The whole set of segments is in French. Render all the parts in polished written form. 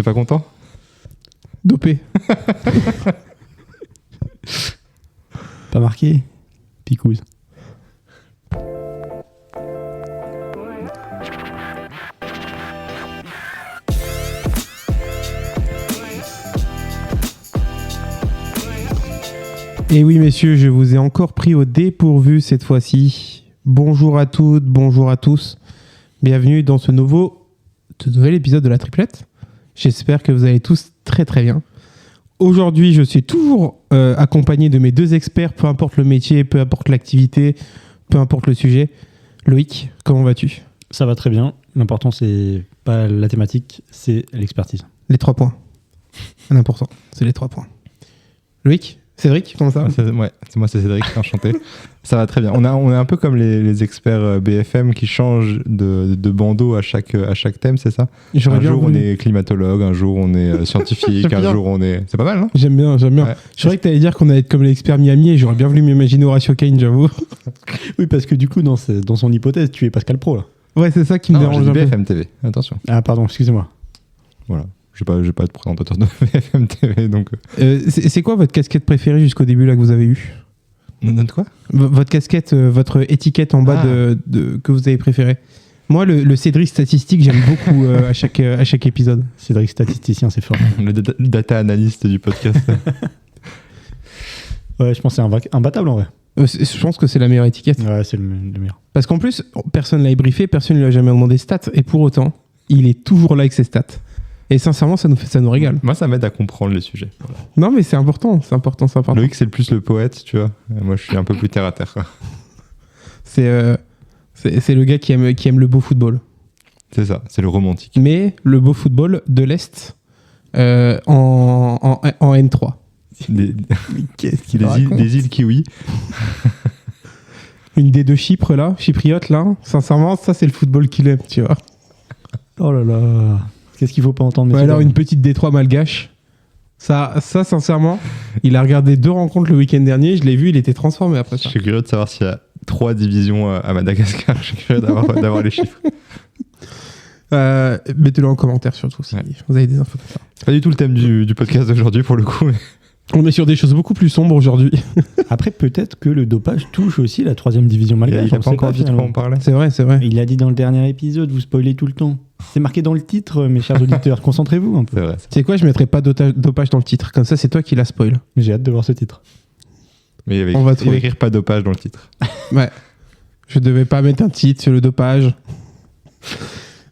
pas content? Dopé. Pas marqué. Picouse. Et oui, messieurs, je vous ai encore pris au dépourvu cette fois-ci. Bonjour à toutes, bonjour à tous. Bienvenue dans ce nouvel épisode de la triplette. J'espère que vous allez tous très très bien. Aujourd'hui, je suis toujours accompagné de mes deux experts, peu importe le métier, peu importe l'activité, peu importe le sujet. Loïc, comment vas-tu? Ça va très bien. L'important, c'est pas la thématique, c'est l'expertise. Les 3 points. L'important, c'est les 3 points. Loïc? Cédric, comment ça va? Ouais, c'est moi, c'est Cédric, enchanté. Ça va très bien. On est un peu comme les experts BFM qui changent de bandeau à chaque thème, c'est ça? Un jour, on est climatologue, un jour, on est scientifique, un jour, on est... C'est pas mal, non? J'aime bien. Ouais. Je croyais que tu allais dire qu'on allait être comme l'expert Miami et j'aurais bien voulu m'imaginer Horatio Kane, j'avoue. Oui, parce que du coup, dans son hypothèse, tu es Pascal Pro, là. Ouais, c'est ça qui me dérange un peu. BFM TV, attention. Ah, pardon, excusez-moi. Voilà. Je vais pas être présentateur de BFM TV, donc... c'est quoi votre casquette préférée jusqu'au début, là, que vous avez eu? Notre quoi? Votre casquette, votre étiquette en bas que vous avez préférée. Moi, le Cédric statistique, j'aime beaucoup à chaque épisode. Cédric statisticien, c'est fort. Le data analyst du podcast. Ouais, je pense que c'est imbattable, en vrai. Je pense que c'est la meilleure étiquette. Ouais, c'est le meilleur. Parce qu'en plus, personne ne l'a briefé, personne ne lui a jamais demandé stats, et pour autant, il est toujours là avec ses stats. Et sincèrement, ça nous régale. Moi, ça m'aide à comprendre les sujets. Voilà. Non, mais c'est important. Loïc, c'est plus le poète, tu vois. Et moi, je suis un peu plus terre à terre. C'est le gars qui aime le beau football. C'est ça, c'est le romantique. Mais le beau football de l'Est en N3. Qu'est-ce qu'il raconte ? Des îles kiwi. Une des deux Chypre, là, chypriote, là. Sincèrement, ça, c'est le football qu'il aime, tu vois. Oh là là. Qu'est-ce qu'il faut pas entendre? Ouais, alors une petite Détroit malgache. Ça, sincèrement, il a regardé 2 rencontres le week-end dernier. Je l'ai vu, il était transformé après ça. Je suis curieux de savoir s'il y a 3 divisions à Madagascar. Je suis curieux d'avoir les chiffres. Mettez-le en commentaire surtout si vous avez des infos comme ça. C'est pas du tout le thème du podcast d'aujourd'hui pour le coup. Mais... On est sur des choses beaucoup plus sombres aujourd'hui. Après, peut-être que le dopage touche aussi la 3e division malgache. Il n'a pas encore dit de quoi on parlait. C'est vrai. Il a dit dans le dernier épisode, vous spoilez tout le temps. C'est marqué dans le titre, mes chers auditeurs. Concentrez-vous un peu. C'est vrai. C'est quoi, je mettrai pas dopage dans le titre. Comme ça, c'est toi qui la spoil. Mais j'ai hâte de voir ce titre. Mais il va écrire pas dopage dans le titre. Ouais. Je devais pas mettre un titre sur le dopage.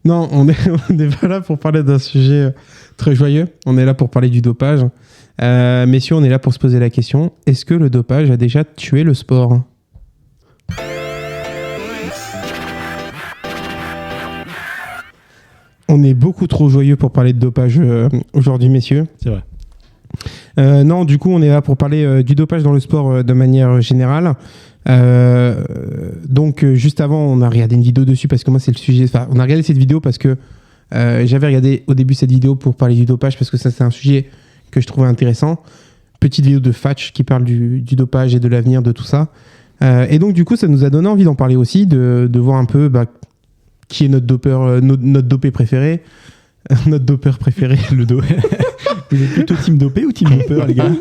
Non, on est pas là pour parler d'un sujet très joyeux. On est là pour parler du dopage. Messieurs, on est là pour se poser la question, est-ce que le dopage a déjà tué le sport? On est beaucoup trop joyeux pour parler de dopage aujourd'hui, messieurs. C'est vrai. Non, du coup, on est là pour parler du dopage dans le sport de manière générale. Donc, juste avant, on a regardé une vidéo dessus parce que moi, c'est le sujet. Enfin, on a regardé cette vidéo parce que j'avais regardé au début cette vidéo pour parler du dopage parce que ça, c'est un sujet que je trouvais intéressant. Petite vidéo de Fatch qui parle du dopage et de l'avenir de tout ça. Et donc, du coup, ça nous a donné envie d'en parler aussi, de voir un peu qui est notre dopeur, notre dopé préféré. Notre dopeur préféré. Vous êtes plutôt team dopé ou team dopeur, les gars?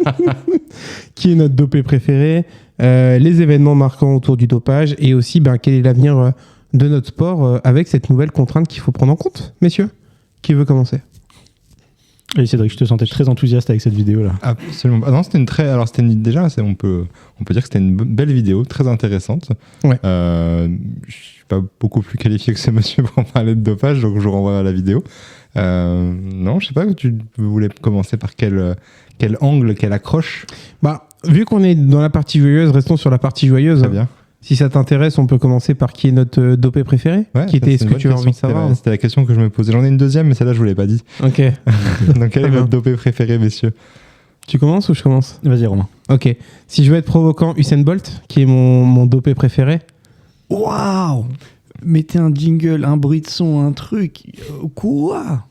Qui est notre dopé préféré, les événements marquants autour du dopage et aussi quel est l'avenir de notre sport avec cette nouvelle contrainte qu'il faut prendre en compte, messieurs. Qui veut commencer? Et Cédric, je te sentais très enthousiaste avec cette vidéo-là. Absolument. Non, déjà, on peut dire que c'était une belle vidéo, très intéressante. Ouais. Je suis pas beaucoup plus qualifié que ce monsieur pour en parler de dopage, donc je vous renvoie à la vidéo. Non, je sais pas, tu voulais commencer par quel angle, quelle accroche? Vu qu'on est dans la partie joyeuse, restons sur la partie joyeuse. Très bien. Si ça t'intéresse, on peut commencer par qui est notre dopé préféré. Ouais, qui était ce que tu as envie de savoir. C'était la question que je me posais. J'en ai une deuxième, mais celle-là, je vous l'ai pas dit. Ok. Donc, quel est votre dopé préféré, messieurs? Tu commences ou je commence? Vas-y, Romain. Ok. Si je veux être provoquant, Usain Bolt, qui est mon dopé préféré. Waouh! Mettez un jingle, un bruit de son, un truc. Quoi?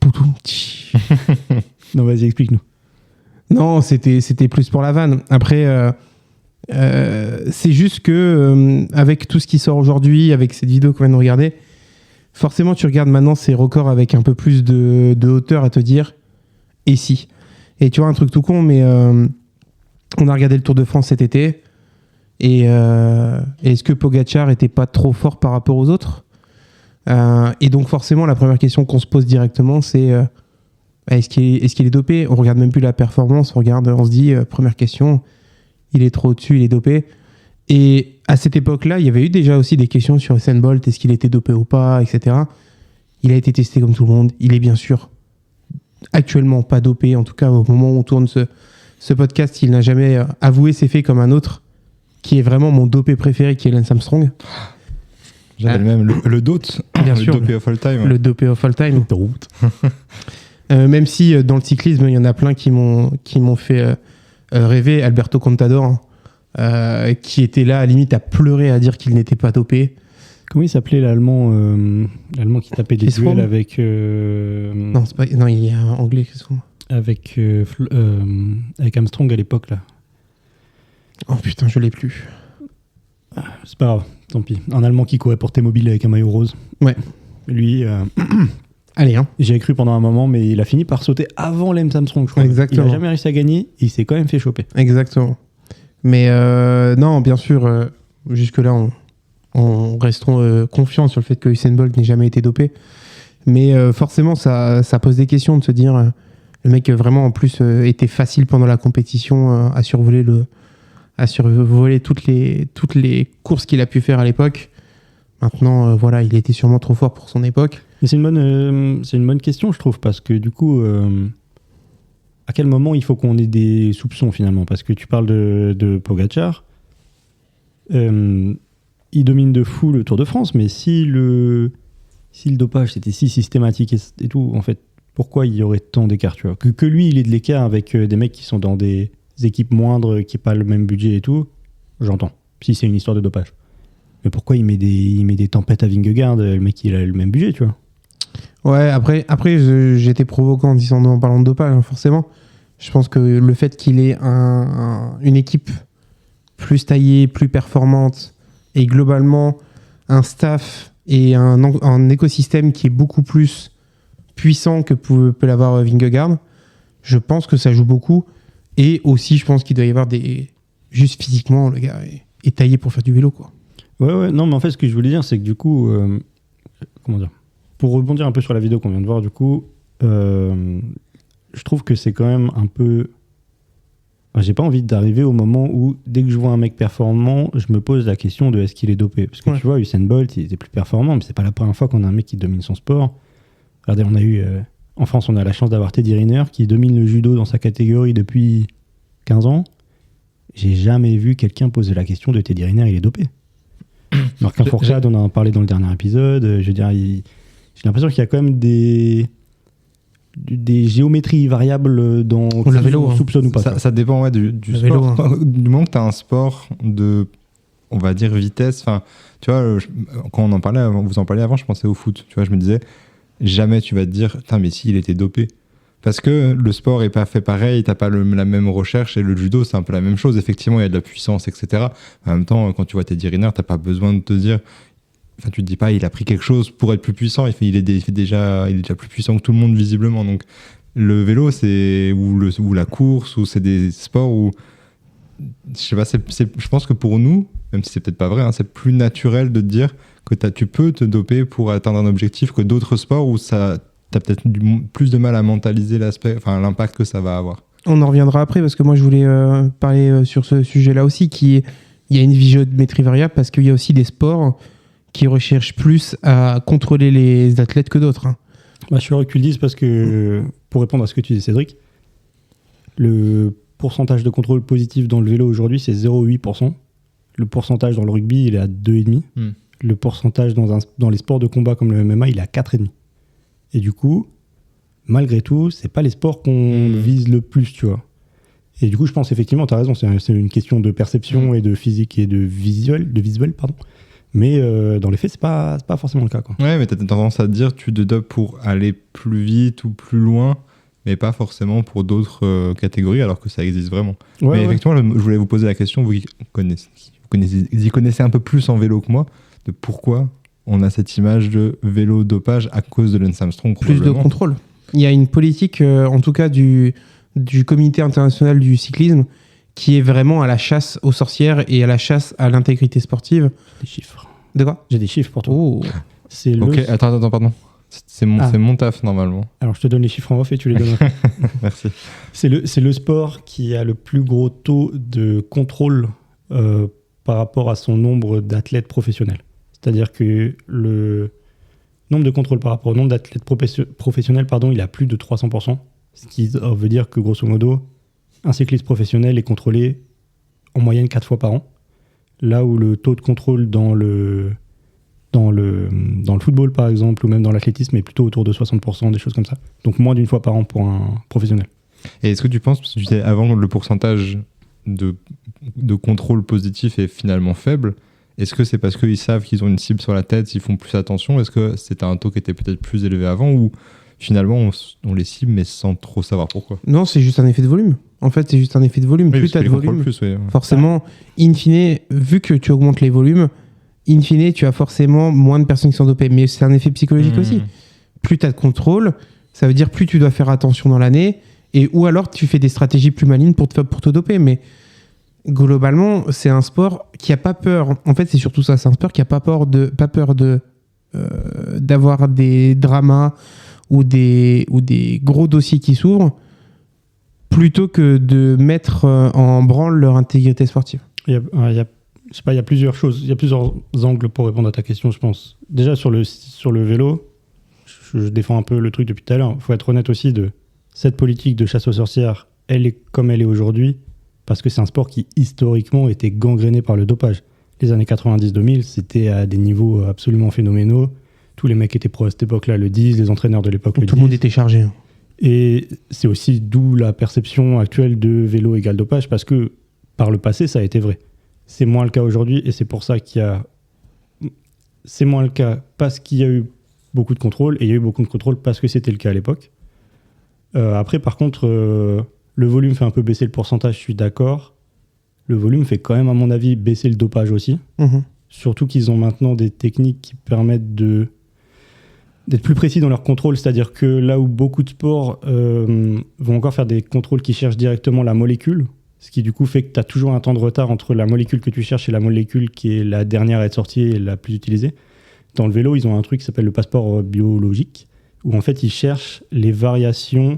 Non, vas-y, explique-nous. Non, c'était plus pour la vanne. Après, c'est juste que avec tout ce qui sort aujourd'hui, avec cette vidéo qu'on vient de regarder, forcément tu regardes maintenant ces records avec un peu plus de hauteur à te dire et si. Et tu vois, un truc tout con, mais on a regardé le Tour de France cet été. Et est-ce que Pogacar était pas trop fort par rapport aux autres ? Et donc forcément, la première question qu'on se pose directement, c'est est-ce qu'il est dopé ? On regarde même plus la performance, on se dit, première question, il est trop au-dessus, il est dopé. Et à cette époque-là, il y avait eu déjà aussi des questions sur Usain Bolt, est-ce qu'il était dopé ou pas, etc. Il a été testé comme tout le monde, il est bien sûr actuellement pas dopé, en tout cas au moment où on tourne ce podcast, il n'a jamais avoué ses faits comme un autre, qui est vraiment mon dopé préféré, qui est Lance Armstrong. J'avais même le DOT, bien sûr, dopé of all time. Le dopé of all time. Même si dans le cyclisme, il y en a plein qui m'ont fait rêver. Alberto Contador, qui était là à limite à pleurer, à dire qu'il n'était pas dopé. Comment il s'appelait l'allemand qui tapait des duels avec... Non, il est anglais. Avec Armstrong à l'époque, là. Oh putain, je l'ai plus. C'est pas grave, tant pis. Un Allemand qui courait pour T-Mobile avec un maillot rose. Ouais. Lui... Allez, hein. J'y ai cru pendant un moment, mais il a fini par sauter avant Lance Armstrong, je crois. Exactement. Il n'a jamais réussi à gagner, il s'est quand même fait choper. Exactement. Mais non, bien sûr, jusque-là, on restons confiants sur le fait que Usain Bolt n'ait jamais été dopé. Mais forcément, ça pose des questions de se dire, le mec vraiment en plus était facile pendant la compétition à survoler toutes les courses qu'il a pu faire à l'époque. Maintenant, voilà, il était sûrement trop fort pour son époque. Mais c'est une bonne question, je trouve, parce que du coup, à quel moment il faut qu'on ait des soupçons finalement ? Parce que tu parles de Pogacar, il domine de fou le Tour de France, mais si le dopage c'était si systématique et tout, en fait, pourquoi il y aurait tant d'écart, tu vois ? Que lui, il ait de l'écart avec des mecs qui sont dans des équipes moindres, qui n'ont pas le même budget et tout, j'entends, si c'est une histoire de dopage. Mais pourquoi il met des tempêtes à Vingegaard ? Le mec, il a le même budget, tu vois. Ouais, après j'étais provoquant en parlant de dopage, hein, forcément. Je pense que le fait qu'il ait une équipe plus taillée, plus performante, et globalement un staff et un écosystème qui est beaucoup plus puissant que peut l'avoir Vingegaard, je pense que ça joue beaucoup. Et aussi, je pense qu'il doit y avoir juste physiquement, le gars est taillé pour faire du vélo, quoi. Ouais, non, mais en fait, ce que je voulais dire, c'est que du coup, comment dire, pour rebondir un peu sur la vidéo qu'on vient de voir, du coup, je trouve que c'est quand même un peu... Enfin, j'ai pas envie d'arriver au moment où, dès que je vois un mec performant, je me pose la question de est-ce qu'il est dopé ? Parce que tu vois, Usain Bolt, il était plus performant, mais c'est pas la première fois qu'on a un mec qui domine son sport. Regardez, on a eu... en France, on a la chance d'avoir Teddy Riner, qui domine le judo dans sa catégorie depuis 15 ans. J'ai jamais vu quelqu'un poser la question de Teddy Riner, il est dopé. Marc Fourcade, on en a parlé dans le dernier épisode. Je veux dire, j'ai l'impression qu'il y a quand même des géométries variables dans le vélo, on soupçonne ou pas. Ça dépend du sport. Vélo, hein. Du moment que tu as un sport de, on va dire, vitesse. Enfin, tu vois, quand vous en parlez avant, je pensais au foot. Tu vois, je me disais, jamais tu vas te dire, putain, mais si, il était dopé. Parce que le sport n'est pas fait pareil, t'as pas la même recherche, et le judo, c'est un peu la même chose. Effectivement, il y a de la puissance, etc. En même temps, quand tu vois Teddy Riner, t'as pas besoin de te dire... Enfin, tu te dis pas, il a pris quelque chose pour être plus puissant. Il est déjà plus puissant que tout le monde, visiblement. Donc, le vélo, ou la course, ou c'est des sports où... Je sais pas, je pense que pour nous, même si c'est peut-être pas vrai, hein, c'est plus naturel de te dire que tu peux te doper pour atteindre un objectif que d'autres sports où ça... T'as peut-être plus de mal à mentaliser l'impact que ça va avoir. On en reviendra après, parce que moi je voulais parler sur ce sujet-là aussi, il y a une géométrie variable, parce qu'il y a aussi des sports qui recherchent plus à contrôler les athlètes que d'autres. Hein. Bah, je suis heureux que tu le dises, parce que, pour répondre à ce que tu dis, Cédric, le pourcentage de contrôle positif dans le vélo aujourd'hui, c'est 0,8%. Le pourcentage dans le rugby, il est à 2,5%. Le pourcentage dans les sports de combat comme le MMA, il est à 4,5%. Et du coup, malgré tout, c'est pas les sports qu'on vise le plus, tu vois. Et du coup, je pense effectivement, tu as raison, c'est une question de perception et de physique et de visuel, pardon. Mais dans les faits, c'est pas forcément le cas, quoi. Ouais, mais tu as tendance à te dire tu te dopes pour aller plus vite ou plus loin, mais pas forcément pour d'autres catégories, alors que ça existe vraiment. Ouais, mais effectivement, je voulais vous poser la question, vous y connaissez un peu plus en vélo que moi, de pourquoi on a cette image de vélo dopage à cause de Lance Armstrong. Plus de contrôle. Il y a une politique, en tout cas du Comité international du cyclisme, qui est vraiment à la chasse aux sorcières et à la chasse à l'intégrité sportive. Des chiffres. De quoi ? J'ai des chiffres pour toi. Oh. C'est Ok, attends, pardon. C'est mon taf, normalement. Alors, je te donne les chiffres en off et tu les donnes. Merci. C'est le sport qui a le plus gros taux de contrôle par rapport à son nombre d'athlètes professionnels. C'est-à-dire que le nombre de contrôles par rapport au nombre d'athlètes professionnels, il est à plus de 300%. Ce qui veut dire que, grosso modo, un cycliste professionnel est contrôlé en moyenne 4 fois par an. Là où le taux de contrôle dans le football, par exemple, ou même dans l'athlétisme, est plutôt autour de 60%, des choses comme ça. Donc moins d'une fois par an pour un professionnel. Et est-ce que tu penses, parce que tu disais avant, le pourcentage de contrôle positif est finalement faible, est-ce que c'est parce qu'ils savent qu'ils ont une cible sur la tête, ils font plus attention ? Est-ce que c'était un taux qui était peut-être plus élevé avant, ou finalement on les cible mais sans trop savoir pourquoi ? Non, c'est juste un effet de volume. En fait, c'est juste un effet de volume. Oui, plus tu as de volume, oui. forcément, in fine, vu que tu augmentes les volumes, in fine, tu as forcément moins de personnes qui sont dopées. Mais c'est un effet psychologique aussi. Plus tu as de contrôle, ça veut dire plus tu dois faire attention dans l'année, ou alors tu fais des stratégies plus malines pour te doper. Mais globalement, c'est un sport qui n'a pas peur. En fait, c'est surtout ça. C'est un sport qui n'a pas peur d'avoir des dramas ou des gros dossiers qui s'ouvrent, plutôt que de mettre en branle leur intégrité sportive. Il y a plusieurs choses, il y a plusieurs angles pour répondre à ta question, je pense. Déjà, sur le vélo, je défends un peu le truc depuis tout à l'heure. Il faut être honnête aussi de cette politique de chasse aux sorcières, elle est comme elle est aujourd'hui, parce que c'est un sport qui, historiquement, était gangréné par le dopage. Les années 90-2000, c'était à des niveaux absolument phénoménaux. Tous les mecs qui étaient pro à cette époque-là le disent, les entraîneurs de l'époque le disent. Tout le monde était chargé. Et c'est aussi d'où la perception actuelle de vélo égale dopage, parce que par le passé, ça a été vrai. C'est moins le cas aujourd'hui, et c'est pour ça c'est moins le cas parce qu'il y a eu beaucoup de contrôle, et il y a eu beaucoup de contrôle parce que c'était le cas à l'époque. Après, par contre, le volume fait un peu baisser le pourcentage, je suis d'accord. Le volume fait quand même, à mon avis, baisser le dopage aussi. Surtout qu'ils ont maintenant des techniques qui permettent d'être plus précis dans leur contrôle, c'est-à-dire que là où beaucoup de sports vont encore faire des contrôles qui cherchent directement la molécule, ce qui du coup fait que tu as toujours un temps de retard entre la molécule que tu cherches et la molécule qui est la dernière à être sortie et la plus utilisée. Dans le vélo, ils ont un truc qui s'appelle le passeport biologique, où en fait ils cherchent les variations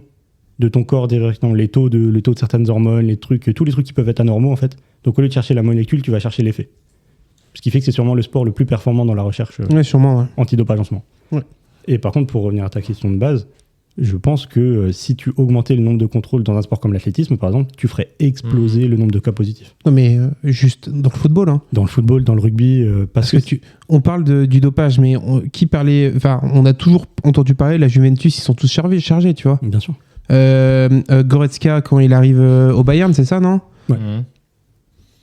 de ton corps directement, le taux de certaines hormones, tous les trucs qui peuvent être anormaux en fait. Donc au lieu de chercher la molécule, tu vas chercher l'effet. Ce qui fait que c'est sûrement le sport le plus performant dans la recherche antidopage en ce moment. Ouais. Et par contre, pour revenir à ta question de base, je pense que si tu augmentais le nombre de contrôles dans un sport comme l'athlétisme, par exemple, tu ferais exploser le nombre de cas positifs. Non, mais juste dans le football. Hein. Dans le football, dans le rugby. Parce que on parle du dopage, mais on a toujours entendu parler, la Juventus, ils sont tous chargés, tu vois. Bien sûr. Goretzka, quand il arrive au Bayern, c'est ça, non ? Ouais.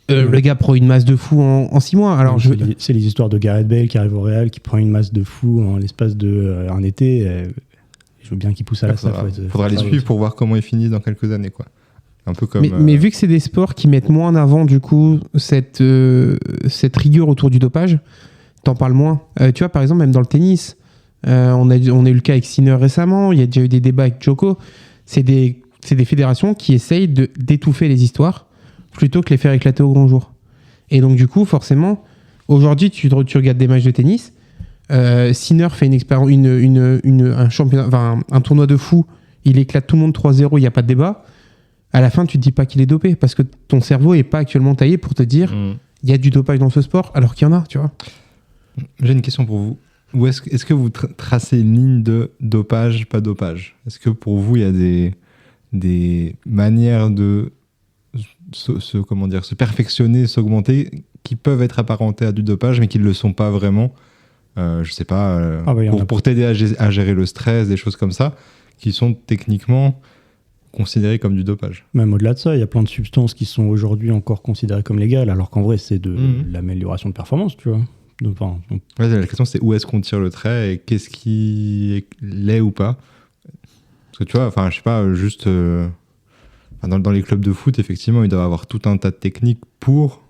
Le gars prend une masse de fou en 6 mois. Alors c'est les histoires de Gareth Bale qui arrive au Real, qui prend une masse de fou en l'espace d'un été. Je veux bien qu'il pousse à la salle. Faudra les suivre pour voir comment ils finissent dans quelques années, quoi. Un peu comme. Mais vu que c'est des sports qui mettent moins en avant du coup cette rigueur autour du dopage, t'en parles moins. Tu vois, par exemple, même dans le tennis, on a eu le cas avec Sinner récemment. Il y a déjà eu des débats avec Djoko. C'est des fédérations qui essayent d'étouffer les histoires plutôt que les faire éclater au grand jour. Et donc du coup, forcément, aujourd'hui, tu regardes des matchs de tennis. Sinner fait un tournoi de fou, il éclate tout le monde 3-0, il n'y a pas de débat. À la fin, tu te dis pas qu'il est dopé parce que ton cerveau est pas actuellement taillé pour te dire il y a du dopage dans ce sport alors qu'il y en a, tu vois. J'ai une question pour vous. Est-ce que vous tracez une ligne de dopage, pas dopage ? Est-ce que pour vous, il y a des manières de se perfectionner, s'augmenter, qui peuvent être apparentées à du dopage, mais qui ne le sont pas vraiment ? Je sais pas, pour t'aider à gérer le stress, des choses comme ça, qui sont techniquement considérées comme du dopage. Même au-delà de ça, il y a plein de substances qui sont aujourd'hui encore considérées comme légales, alors qu'en vrai, c'est de l'amélioration de performance, tu vois. La question, c'est où est-ce qu'on tire le trait et qu'est-ce qui l'est ou pas. Parce que tu vois, je sais pas, juste... dans les clubs de foot, effectivement, ils doivent avoir tout un tas de techniques pour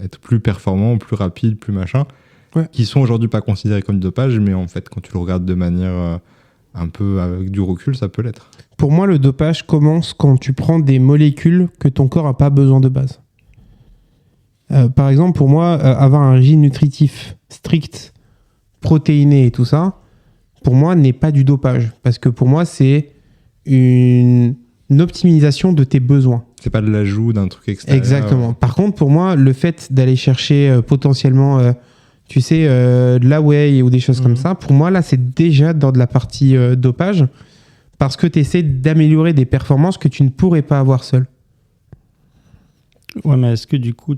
être plus performants, plus rapides, plus machin, qui sont aujourd'hui pas considérés comme du dopage, mais en fait, quand tu le regardes de manière un peu avec du recul, ça peut l'être. Pour moi, le dopage commence quand tu prends des molécules que ton corps n'a pas besoin de base. Par exemple, pour moi, avoir un régime nutritif strict, protéiné et tout ça, pour moi, n'est pas du dopage. Parce que pour moi, c'est une optimisation de tes besoins. C'est pas de l'ajout d'un truc extérieur. Exactement. Par contre, pour moi, le fait d'aller chercher potentiellement, tu sais, de la whey ou des choses comme ça, pour moi, là, c'est déjà dans de la partie dopage parce que tu essaies d'améliorer des performances que tu ne pourrais pas avoir seul. Ouais, mais est-ce que du coup,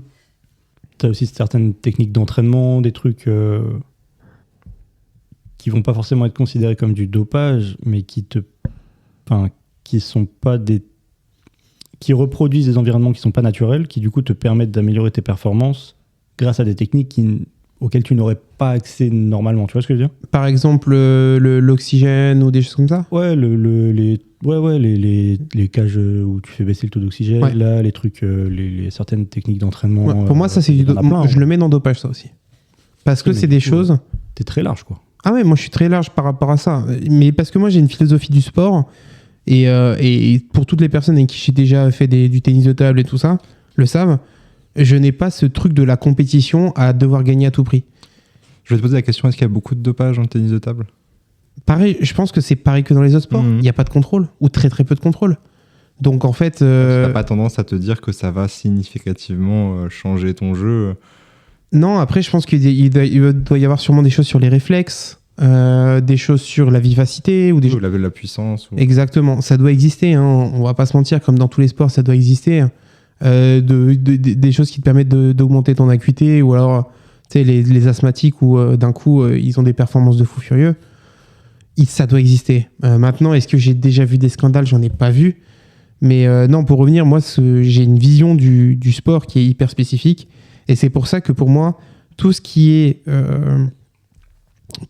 tu as aussi certaines techniques d'entraînement, des trucs qui vont pas forcément être considérés comme du dopage, mais qui sont pas qui reproduisent des environnements qui sont pas naturels, qui du coup te permettent d'améliorer tes performances grâce à des techniques auxquelles tu n'aurais pas accès normalement. Tu vois ce que je veux dire ? Par exemple, l'oxygène ou des choses comme ça ? Ouais, les cages où tu fais baisser le taux d'oxygène, Ouais. là, les trucs, les certaines techniques d'entraînement. Ouais, pour moi, ça, c'est du dopage. Je le mets dans dopage, ça aussi. Parce que c'est des choses... T'es très large, quoi. Ah ouais, moi, je suis très large par rapport à ça. Mais parce que moi, j'ai une philosophie du sport... Et pour toutes les personnes avec qui j'ai déjà fait du tennis de table et tout ça, le savent, je n'ai pas ce truc de la compétition à devoir gagner à tout prix. Je vais te poser la question, est-ce qu'il y a beaucoup de dopage en tennis de table ? Pareil, je pense que c'est pareil que dans les autres sports. Il n'y a pas de contrôle, ou très très peu de contrôle. Donc en fait... Tu n'as pas tendance à te dire que ça va significativement changer ton jeu ? Non, après je pense qu'il doit y avoir sûrement des choses sur les réflexes, des choses sur la vivacité ou la puissance. Exactement, ça doit exister, hein. On va pas se mentir, comme dans tous les sports, ça doit exister. Des choses qui te permettent d'augmenter ton acuité, ou alors les asthmatiques où d'un coup ils ont des performances de fou furieux. Ça doit exister. Maintenant, est-ce que j'ai déjà vu des scandales ? J'en ai pas vu. Mais non, pour revenir, moi j'ai une vision du sport qui est hyper spécifique, et c'est pour ça que pour moi, tout ce qui est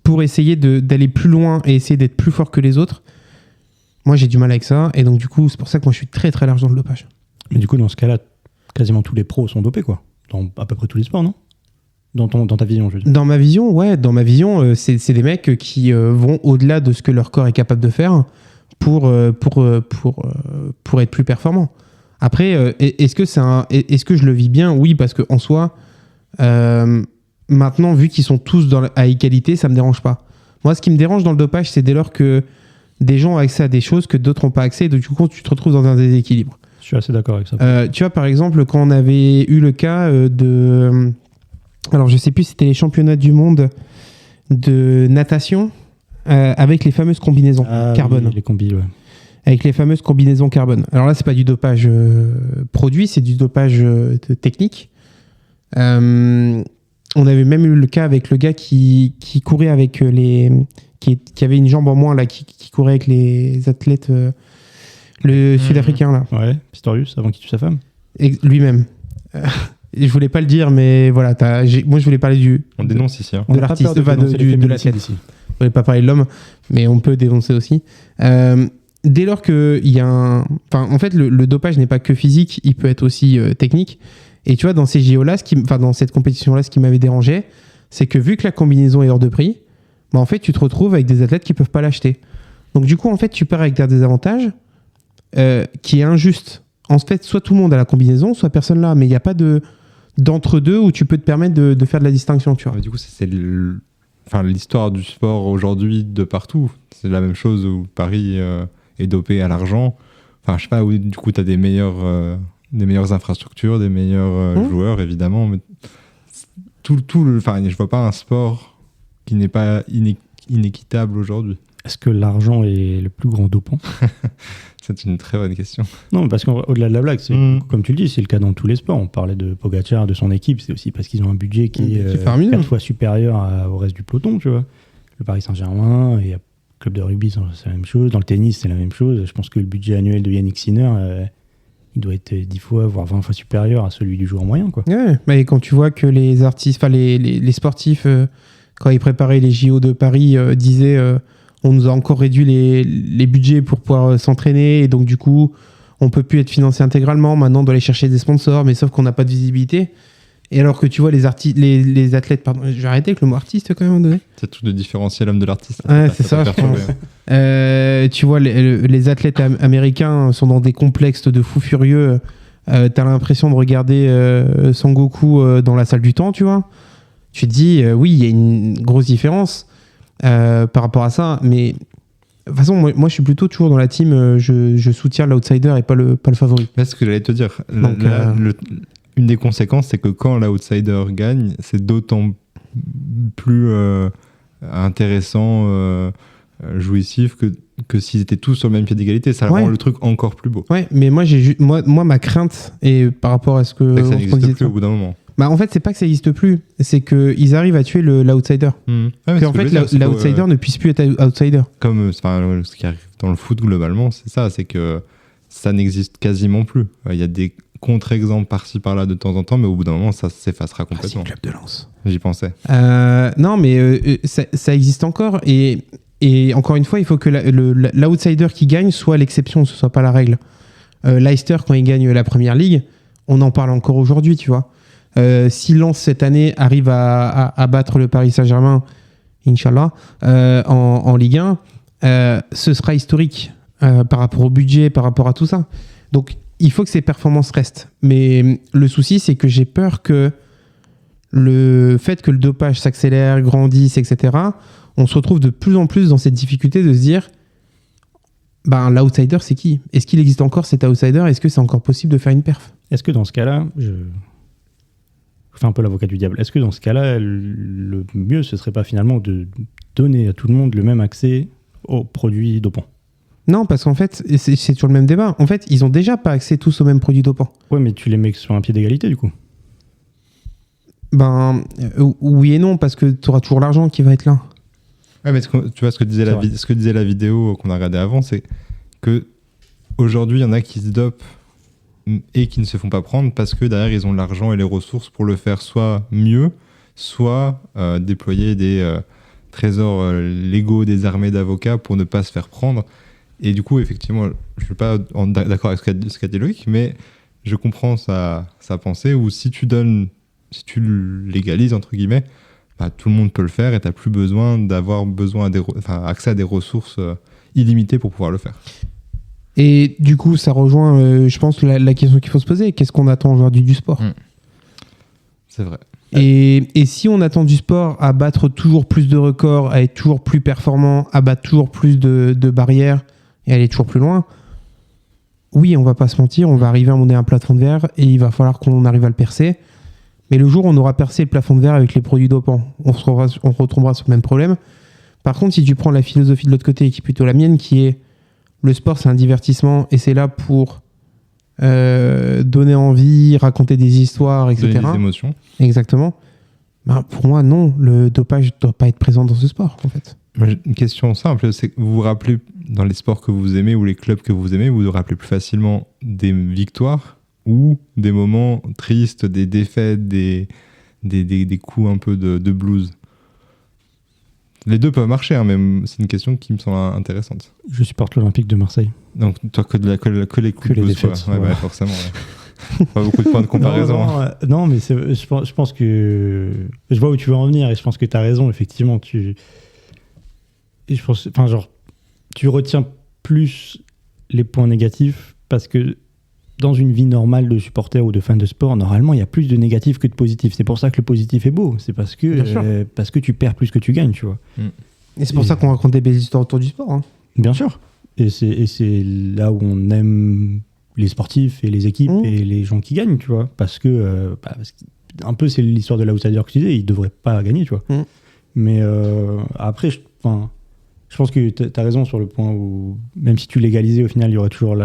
pour essayer d'aller plus loin et essayer d'être plus fort que les autres, moi j'ai du mal avec ça, et donc du coup c'est pour ça que moi je suis très très large dans le dopage. Mais du coup dans ce cas-là, quasiment tous les pros sont dopés, quoi, dans à peu près tous les sports, non ? Dans ta vision, je veux dire. Dans ma vision, c'est des mecs qui vont au-delà de ce que leur corps est capable de faire pour être plus performant. Après, est-ce que je le vis bien ? Oui, parce qu'en soi, maintenant, vu qu'ils sont tous à égalité, ça me dérange pas. Moi, ce qui me dérange dans le dopage, c'est dès lors que des gens ont accès à des choses que d'autres n'ont pas accès, et donc du coup, tu te retrouves dans un déséquilibre. Je suis assez d'accord avec ça. Tu vois, par exemple, quand on avait eu le cas alors, je sais plus, c'était les championnats du monde de natation avec les fameuses combinaisons carbone. Oui, les combis, ouais. Avec les fameuses combinaisons carbone. Alors là, c'est pas du dopage produit, c'est du dopage technique. On avait même eu le cas avec le gars qui courait avec qui avait une jambe en moins, là, qui courait avec les athlètes, le sud-africain, là. Ouais, Pistorius, avant qu'il tue sa femme. Et lui-même. Je voulais pas le dire, mais voilà. Moi, je voulais parler on dénonce ici. Hein. De l'artiste, de l'athlète. Je voulais pas parler de l'homme, mais on peut dénoncer aussi. Dès lors qu'il y a en fait, le dopage n'est pas que physique, il peut être aussi technique. Et tu vois, dans ces JO-là, dans cette compétition-là, ce qui m'avait dérangé, c'est que vu que la combinaison est hors de prix, bah, en fait, tu te retrouves avec des athlètes qui peuvent pas l'acheter. Donc du coup, en fait, tu pars avec des désavantages qui est injuste. En fait, soit tout le monde a la combinaison, soit personne là. Mais il n'y a pas d'entre-deux où tu peux te permettre de faire de la distinction, tu vois. Du coup, c'est l'histoire du sport aujourd'hui de partout. C'est la même chose où Paris est dopé à l'argent. Enfin, je sais pas, où du coup, tu as des meilleures infrastructures, des meilleurs joueurs, évidemment. Mais je vois pas un sport qui n'est pas inéquitable aujourd'hui. Est-ce que l'argent est le plus grand dopant ? C'est une très bonne question. Non, parce qu'au-delà de la blague, comme tu le dis, c'est le cas dans tous les sports. On parlait de Pogacar, de son équipe, c'est aussi parce qu'ils ont un budget qui est 4 fois supérieur au reste du peloton, tu vois. Le Paris Saint-Germain, et le club de rugby, c'est la même chose. Dans le tennis, c'est la même chose. Je pense que le budget annuel de Yannick Sinner, il doit être 10 fois, voire 20 fois supérieur à celui du joueur moyen, quoi. Ouais, mais quand tu vois que les artistes, les sportifs, quand ils préparaient les JO de Paris, disaient on nous a encore réduit les budgets pour pouvoir s'entraîner, et donc du coup on peut plus être financé intégralement, maintenant on doit aller chercher des sponsors, mais sauf qu'on n'a pas de visibilité. Et alors que tu vois les athlètes, pardon, je vais arrêter avec le mot artiste quand même à un moment donné. C'est tout de différencier l'homme de l'artiste. Ouais, c'est ça, je pense. Tu vois, les athlètes américains sont dans des complexes de fous furieux. T'as l'impression de regarder Sangoku dans la salle du temps, tu vois. Tu te dis, oui, il y a une grosse différence par rapport à ça, mais de toute façon, moi je suis plutôt toujours dans la team, je soutiens l'outsider et pas le favori. C'est ce que j'allais te dire. Donc, une des conséquences, c'est que quand l'outsider gagne, c'est d'autant plus intéressant, jouissif que s'ils étaient tous sur le même pied d'égalité. Ça rend le truc encore plus beau. Ouais, mais moi ma crainte, et par rapport à ce que... C'est que ça n'existe plus au bout d'un moment. Bah en fait, c'est pas que ça n'existe plus, c'est qu'ils arrivent à tuer l'outsider. Qu'en fait, l'outsider ne puisse plus être outsider. Comme ce qui arrive dans le foot globalement, c'est ça, c'est que ça n'existe quasiment plus. Il y a des contre-exemples par-ci par-là de temps en temps, mais au bout d'un moment, ça s'effacera complètement. C'est le club de Lens. J'y pensais. Non, mais ça existe encore, et encore une fois, il faut que l'outsider qui gagne soit l'exception, ce soit pas la règle. Leicester, quand il gagne la Première Ligue, on en parle encore aujourd'hui, tu vois. Si Lens cette année arrive à battre le Paris Saint-Germain, Inch'Allah, en Ligue 1, ce sera historique par rapport au budget, par rapport à tout ça. Donc il faut que ces performances restent. Mais le souci, c'est que j'ai peur que le fait que le dopage s'accélère, grandisse, etc., on se retrouve de plus en plus dans cette difficulté de se dire, l'outsider, c'est qui ? Est-ce qu'il existe encore cet outsider ? Est-ce que c'est encore possible de faire une perf ? Est-ce que dans ce cas-là, je fais un peu l'avocat du diable, est-ce que dans ce cas-là, le mieux, ce serait pas finalement de donner à tout le monde le même accès aux produits dopants ? Non, parce qu'en fait, c'est toujours le même débat. En fait, ils ont déjà pas accès tous aux mêmes produits dopants. Ouais, mais tu les mets sur un pied d'égalité, du coup. Oui et non, parce que tu auras toujours l'argent qui va être là. Ouais, mais tu vois, ce que disait la vidéo qu'on a regardée avant, c'est que aujourd'hui, il y en a qui se dopent et qui ne se font pas prendre parce que derrière, ils ont l'argent et les ressources pour le faire soit mieux, soit déployer des trésors légaux, des armées d'avocats pour ne pas se faire prendre. Et du coup, effectivement, je ne suis pas d'accord avec ce qu'a dit Loïc, mais je comprends sa pensée où si tu légalises, entre guillemets, tout le monde peut le faire et tu n'as plus besoin d'avoir accès à des ressources illimitées pour pouvoir le faire. Et du coup, ça rejoint, je pense, la question qu'il faut se poser. Qu'est-ce qu'on attend aujourd'hui du sport ? C'est vrai. Et si on attend du sport à battre toujours plus de records, à être toujours plus performant, à battre toujours plus de barrières et aller toujours plus loin, oui, on va pas se mentir, on va arriver à monter un plafond de verre et il va falloir qu'on arrive à le percer. Mais le jour où on aura percé le plafond de verre avec les produits dopants, on retombera sur le même problème. Par contre, si tu prends la philosophie de l'autre côté, qui est plutôt la mienne, qui est le sport, c'est un divertissement et c'est là pour donner envie, raconter des histoires, etc. Donner des émotions. Exactement. Pour moi, non, le dopage ne doit pas être présent dans ce sport, en fait. J'ai une question simple, c'est que vous vous rappelez, dans les sports que vous aimez ou les clubs que vous aimez, vous vous rappelez plus facilement des victoires ou des moments tristes, des défaites, des coups un peu de blues? Les deux peuvent marcher, mais c'est une question qui me semble intéressante. Je supporte l'Olympique de Marseille. Donc toi, que les coups de blues, défaites. Ouais, forcément. Ouais. Pas beaucoup de points de comparaison. Non, mais je pense que... Je vois où tu veux en venir et je pense que tu as raison, effectivement. Et je pense, tu retiens plus les points négatifs parce que dans une vie normale de supporter ou de fan de sport, normalement, il y a plus de négatifs que de positifs. C'est pour ça que le positif est beau. C'est parce que tu perds plus que tu gagnes, tu vois. Et c'est pour ça qu'on raconte des belles histoires autour du sport. Hein. Bien sûr. Et c'est là où on aime les sportifs et les équipes et les gens qui gagnent, tu vois. Parce que, un peu, c'est l'histoire de l'outsider que tu disais. Ils ne devraient pas gagner, tu vois. Mais après, je pense que tu as raison sur le point où, même si tu légalisais, au final, il y aurait toujours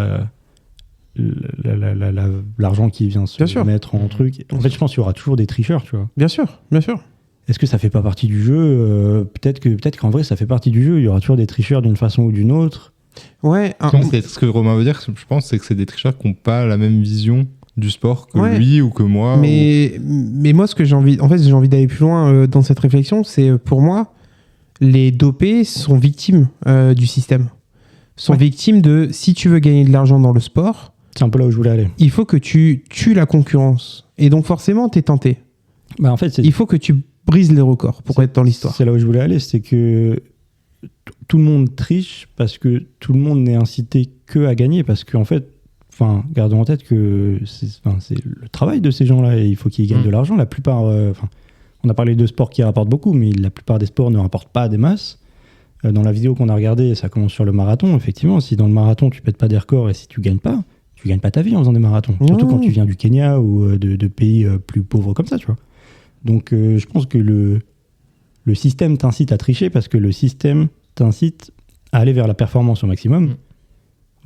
l'argent qui vient se mettre en truc. En fait, je pense qu'il y aura toujours des tricheurs, tu vois. Bien sûr, bien sûr. Est-ce que ça fait pas partie du jeu ? Peut-être qu'en vrai, ça fait partie du jeu. Il y aura toujours des tricheurs d'une façon ou d'une autre. Ouais. Ce que Romain veut dire, je pense, c'est que c'est des tricheurs qui n'ont pas la même vision du sport que lui ou que moi. Mais moi, ce que j'ai envie d'aller plus loin dans cette réflexion, c'est pour moi, les dopés sont victimes du système. Sont victimes de, si tu veux gagner de l'argent dans le sport, c'est un peu là où je voulais aller. Il faut que tu tues la concurrence. Et donc forcément, t'es tenté. Bah, en fait, il faut que tu brises les records pour être dans l'histoire. C'est là où je voulais aller, c'est que tout le monde triche parce que tout le monde n'est incité que à gagner. Parce qu'en fait, gardons en tête que c'est le travail de ces gens-là et il faut qu'ils gagnent de l'argent. La plupart, on a parlé de sports qui rapportent beaucoup, mais la plupart des sports ne rapportent pas des masses. Dans la vidéo qu'on a regardée, ça commence sur le marathon. Effectivement, si dans le marathon, tu pètes pas des records et si tu gagnes pas ta vie en faisant des marathons. Surtout quand tu viens du Kenya ou de pays plus pauvres comme ça, tu vois. Donc, je pense que le système t'incite à tricher parce que le système t'incite à aller vers la performance au maximum.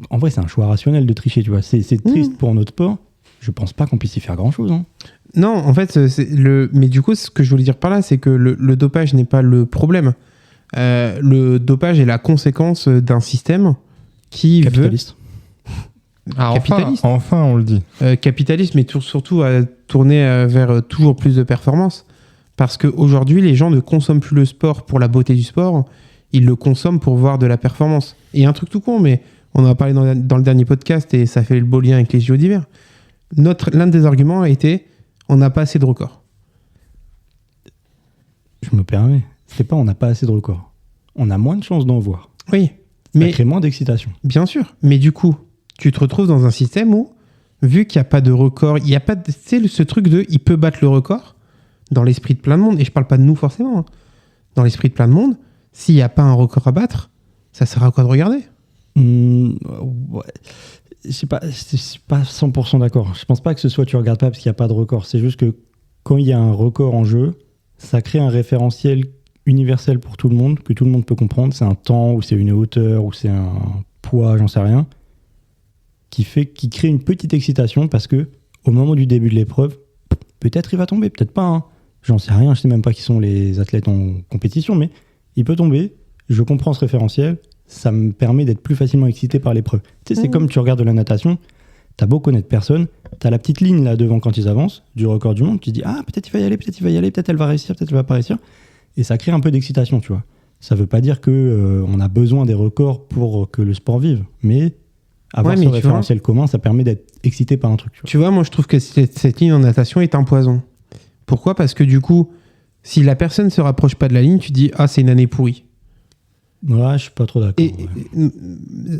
En vrai, c'est un choix rationnel de tricher, tu vois. C'est triste pour notre sport. Je pense pas qu'on puisse y faire grand-chose. Hein. Non, en fait, mais du coup, ce que je voulais dire par là, c'est que le dopage n'est pas le problème. Le dopage est la conséquence d'un système qui capitaliste. Capitaliste. Enfin, on le dit. Capitaliste, mais surtout à tourner vers toujours plus de performance. Parce qu'aujourd'hui, les gens ne consomment plus le sport pour la beauté du sport, ils le consomment pour voir de la performance. Et un truc tout con, mais on en a parlé dans le dernier podcast et ça fait le beau lien avec les JO d'hiver. L'un des arguments a été on n'a pas assez de records. Je me permets. C'est pas on n'a pas assez de records. On a moins de chances d'en voir. Oui. Ça crée moins d'excitation. Bien sûr. Mais du coup, tu te retrouves dans un système où, vu qu'il n'y a pas de record, il n'y a pas de, ce truc de il peut battre le record dans l'esprit de plein de monde. Et je parle pas de nous forcément. Hein. Dans l'esprit de plein de monde, s'il n'y a pas un record à battre, ça sert à quoi de regarder? Ouais. Je suis pas 100% d'accord. Je pense pas que ce soit tu regardes pas parce qu'il n'y a pas de record. C'est juste que quand il y a un record en jeu, ça crée un référentiel universel pour tout le monde, que tout le monde peut comprendre. C'est un temps, ou c'est une hauteur, ou c'est un poids, j'en sais rien, qui crée une petite excitation parce que au moment du début de l'épreuve, peut-être il va tomber, peut-être pas. Hein. J'en sais rien, je sais même pas qui sont les athlètes en compétition, mais il peut tomber. Je comprends ce référentiel. Ça me permet d'être plus facilement excité par l'épreuve. Tu sais, c'est comme tu regardes de la natation, t'as beau connaître personne, t'as la petite ligne là devant quand ils avancent, du record du monde, tu te dis peut-être il va y aller, peut-être elle va réussir, peut-être elle va pas réussir. Et ça crée un peu d'excitation, tu vois. Ça veut pas dire qu'on a besoin des records pour que le sport vive, mais avoir ce référentiel commun, ça permet d'être excité par un truc. Tu vois, moi je trouve que cette ligne en natation est un poison. Pourquoi ? Parce que du coup, si la personne se rapproche pas de la ligne, tu dis c'est une année pourrie. Ouais, je suis pas trop d'accord.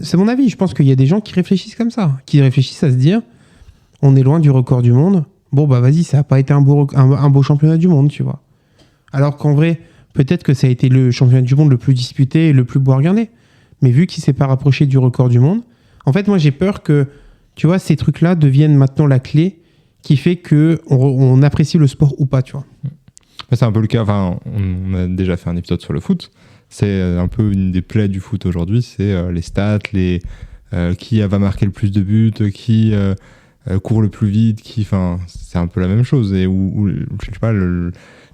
C'est mon avis. Je pense qu'il y a des gens qui réfléchissent comme ça, qui réfléchissent à se dire on est loin du record du monde. Bon, vas-y, ça n'a pas été un beau championnat du monde, tu vois. Alors qu'en vrai, peut-être que ça a été le championnat du monde le plus disputé et le plus beau à regarder. Mais vu qu'il ne s'est pas rapproché du record du monde, en fait, moi, j'ai peur que, tu vois, ces trucs-là deviennent maintenant la clé qui fait qu'on apprécie le sport ou pas, tu vois. C'est un peu le cas. Enfin, on a déjà fait un épisode sur le foot. C'est un peu une des plaies du foot aujourd'hui, c'est les stats, qui va marquer le plus de buts, qui court le plus vite, c'est un peu la même chose. Et où je sais pas,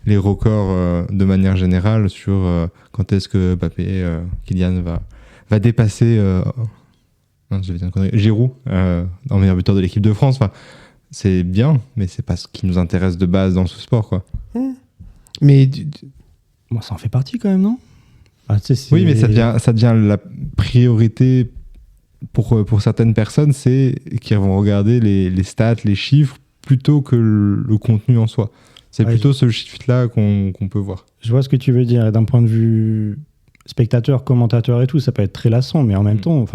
les records de manière générale sur quand est-ce que Mbappé, Kylian va dépasser Giroud en meilleur buteur de l'équipe de France. C'est bien, mais c'est pas ce qui nous intéresse de base dans ce sport, quoi. Mais moi, ça en fait partie quand même, non ? Oui, mais ça devient la priorité pour certaines personnes, c'est qu'ils vont regarder les stats, les chiffres, plutôt que le contenu en soi. C'est plutôt ce chiffre-là qu'on peut voir. Je vois ce que tu veux dire. Et d'un point de vue spectateur, commentateur et tout, ça peut être très lassant, mais en même temps,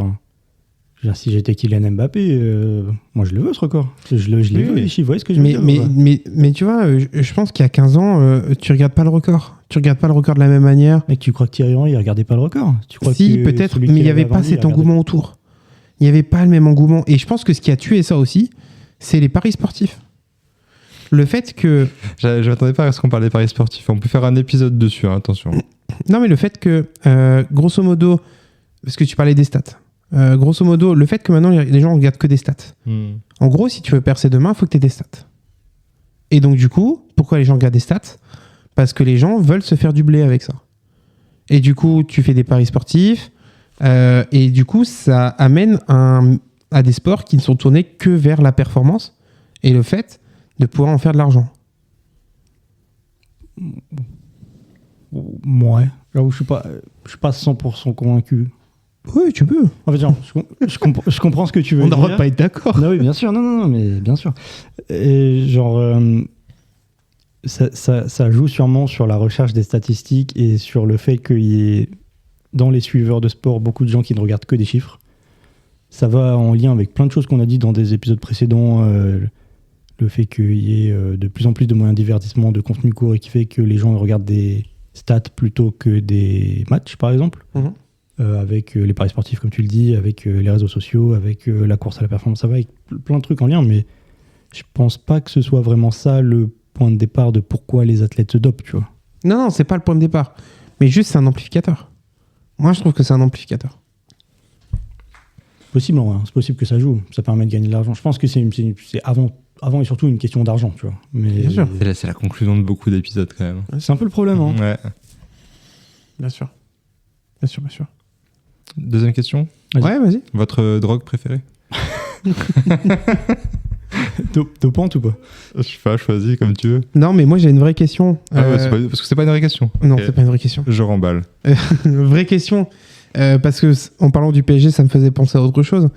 si j'étais Kylian Mbappé, moi je le veux ce record. Je l'ai vu, les chiffres, vous voyez ce que je veux dire. Mais tu vois, je pense qu'il y a 15 ans, tu regardes pas le record. Tu regardes pas le record de la même manière. Mec, tu crois que Thierry Henry, il regardait pas le record ? Si, peut-être, mais il n'y avait pas cet engouement autour. Il n'y avait pas le même engouement. Et je pense que ce qui a tué ça aussi, c'est les paris sportifs. Le fait que... Je m'attendais pas à ce qu'on parle des paris sportifs. On peut faire un épisode dessus, hein, attention. Non, mais le fait que, grosso modo, parce que tu parlais des stats, grosso modo, le fait que maintenant les gens regardent que des stats. En gros, si tu veux percer demain, il faut que tu aies des stats. Et donc, du coup, pourquoi les gens regardent des stats ? Parce que les gens veulent se faire du blé avec ça. Et du coup, tu fais des paris sportifs. Et du coup, ça amène à des sports qui ne sont tournés que vers la performance et le fait de pouvoir en faire de l'argent. Ouais. Là où je suis pas 100% convaincu. Oui, tu peux. En fait, genre, je comprends ce que tu veux dire. On n'aurait pas être d'accord. Non, oui, bien sûr. Non, mais bien sûr. Et genre... ça joue sûrement sur la recherche des statistiques et sur le fait qu'il y ait dans les suiveurs de sport beaucoup de gens qui ne regardent que des chiffres. Ça va en lien avec plein de choses qu'on a dit dans des épisodes précédents. Le fait qu'il y ait de plus en plus de moyens de divertissement, de contenu court et qui fait que les gens regardent des stats plutôt que des matchs, par exemple. Avec les paris sportifs, comme tu le dis, avec les réseaux sociaux, avec la course à la performance. Ça va avec plein de trucs en lien, mais je pense pas que ce soit vraiment ça le point de départ de pourquoi les athlètes se dopent, tu vois. Non, c'est pas le point de départ. Mais juste, c'est un amplificateur. Moi, je trouve que c'est un amplificateur. Possible, en vrai. C'est possible que ça joue. Ça permet de gagner de l'argent. Je pense que c'est avant et surtout une question d'argent, tu vois. Mais bien sûr. C'est la conclusion de beaucoup d'épisodes, quand même. C'est un peu le problème, hein. Ouais. Bien sûr. Bien sûr. Deuxième question. Vas-y. Ouais, vas-y. Votre drogue préférée? Dopante ou pas? Je sais pas, choisis comme tu veux. Non, mais moi, j'ai une vraie question. Parce que c'est pas une vraie question. Non, Okay. c'est pas une vraie question. Je remballe. Vraie question. Parce que en parlant du PSG, ça me faisait penser à autre chose.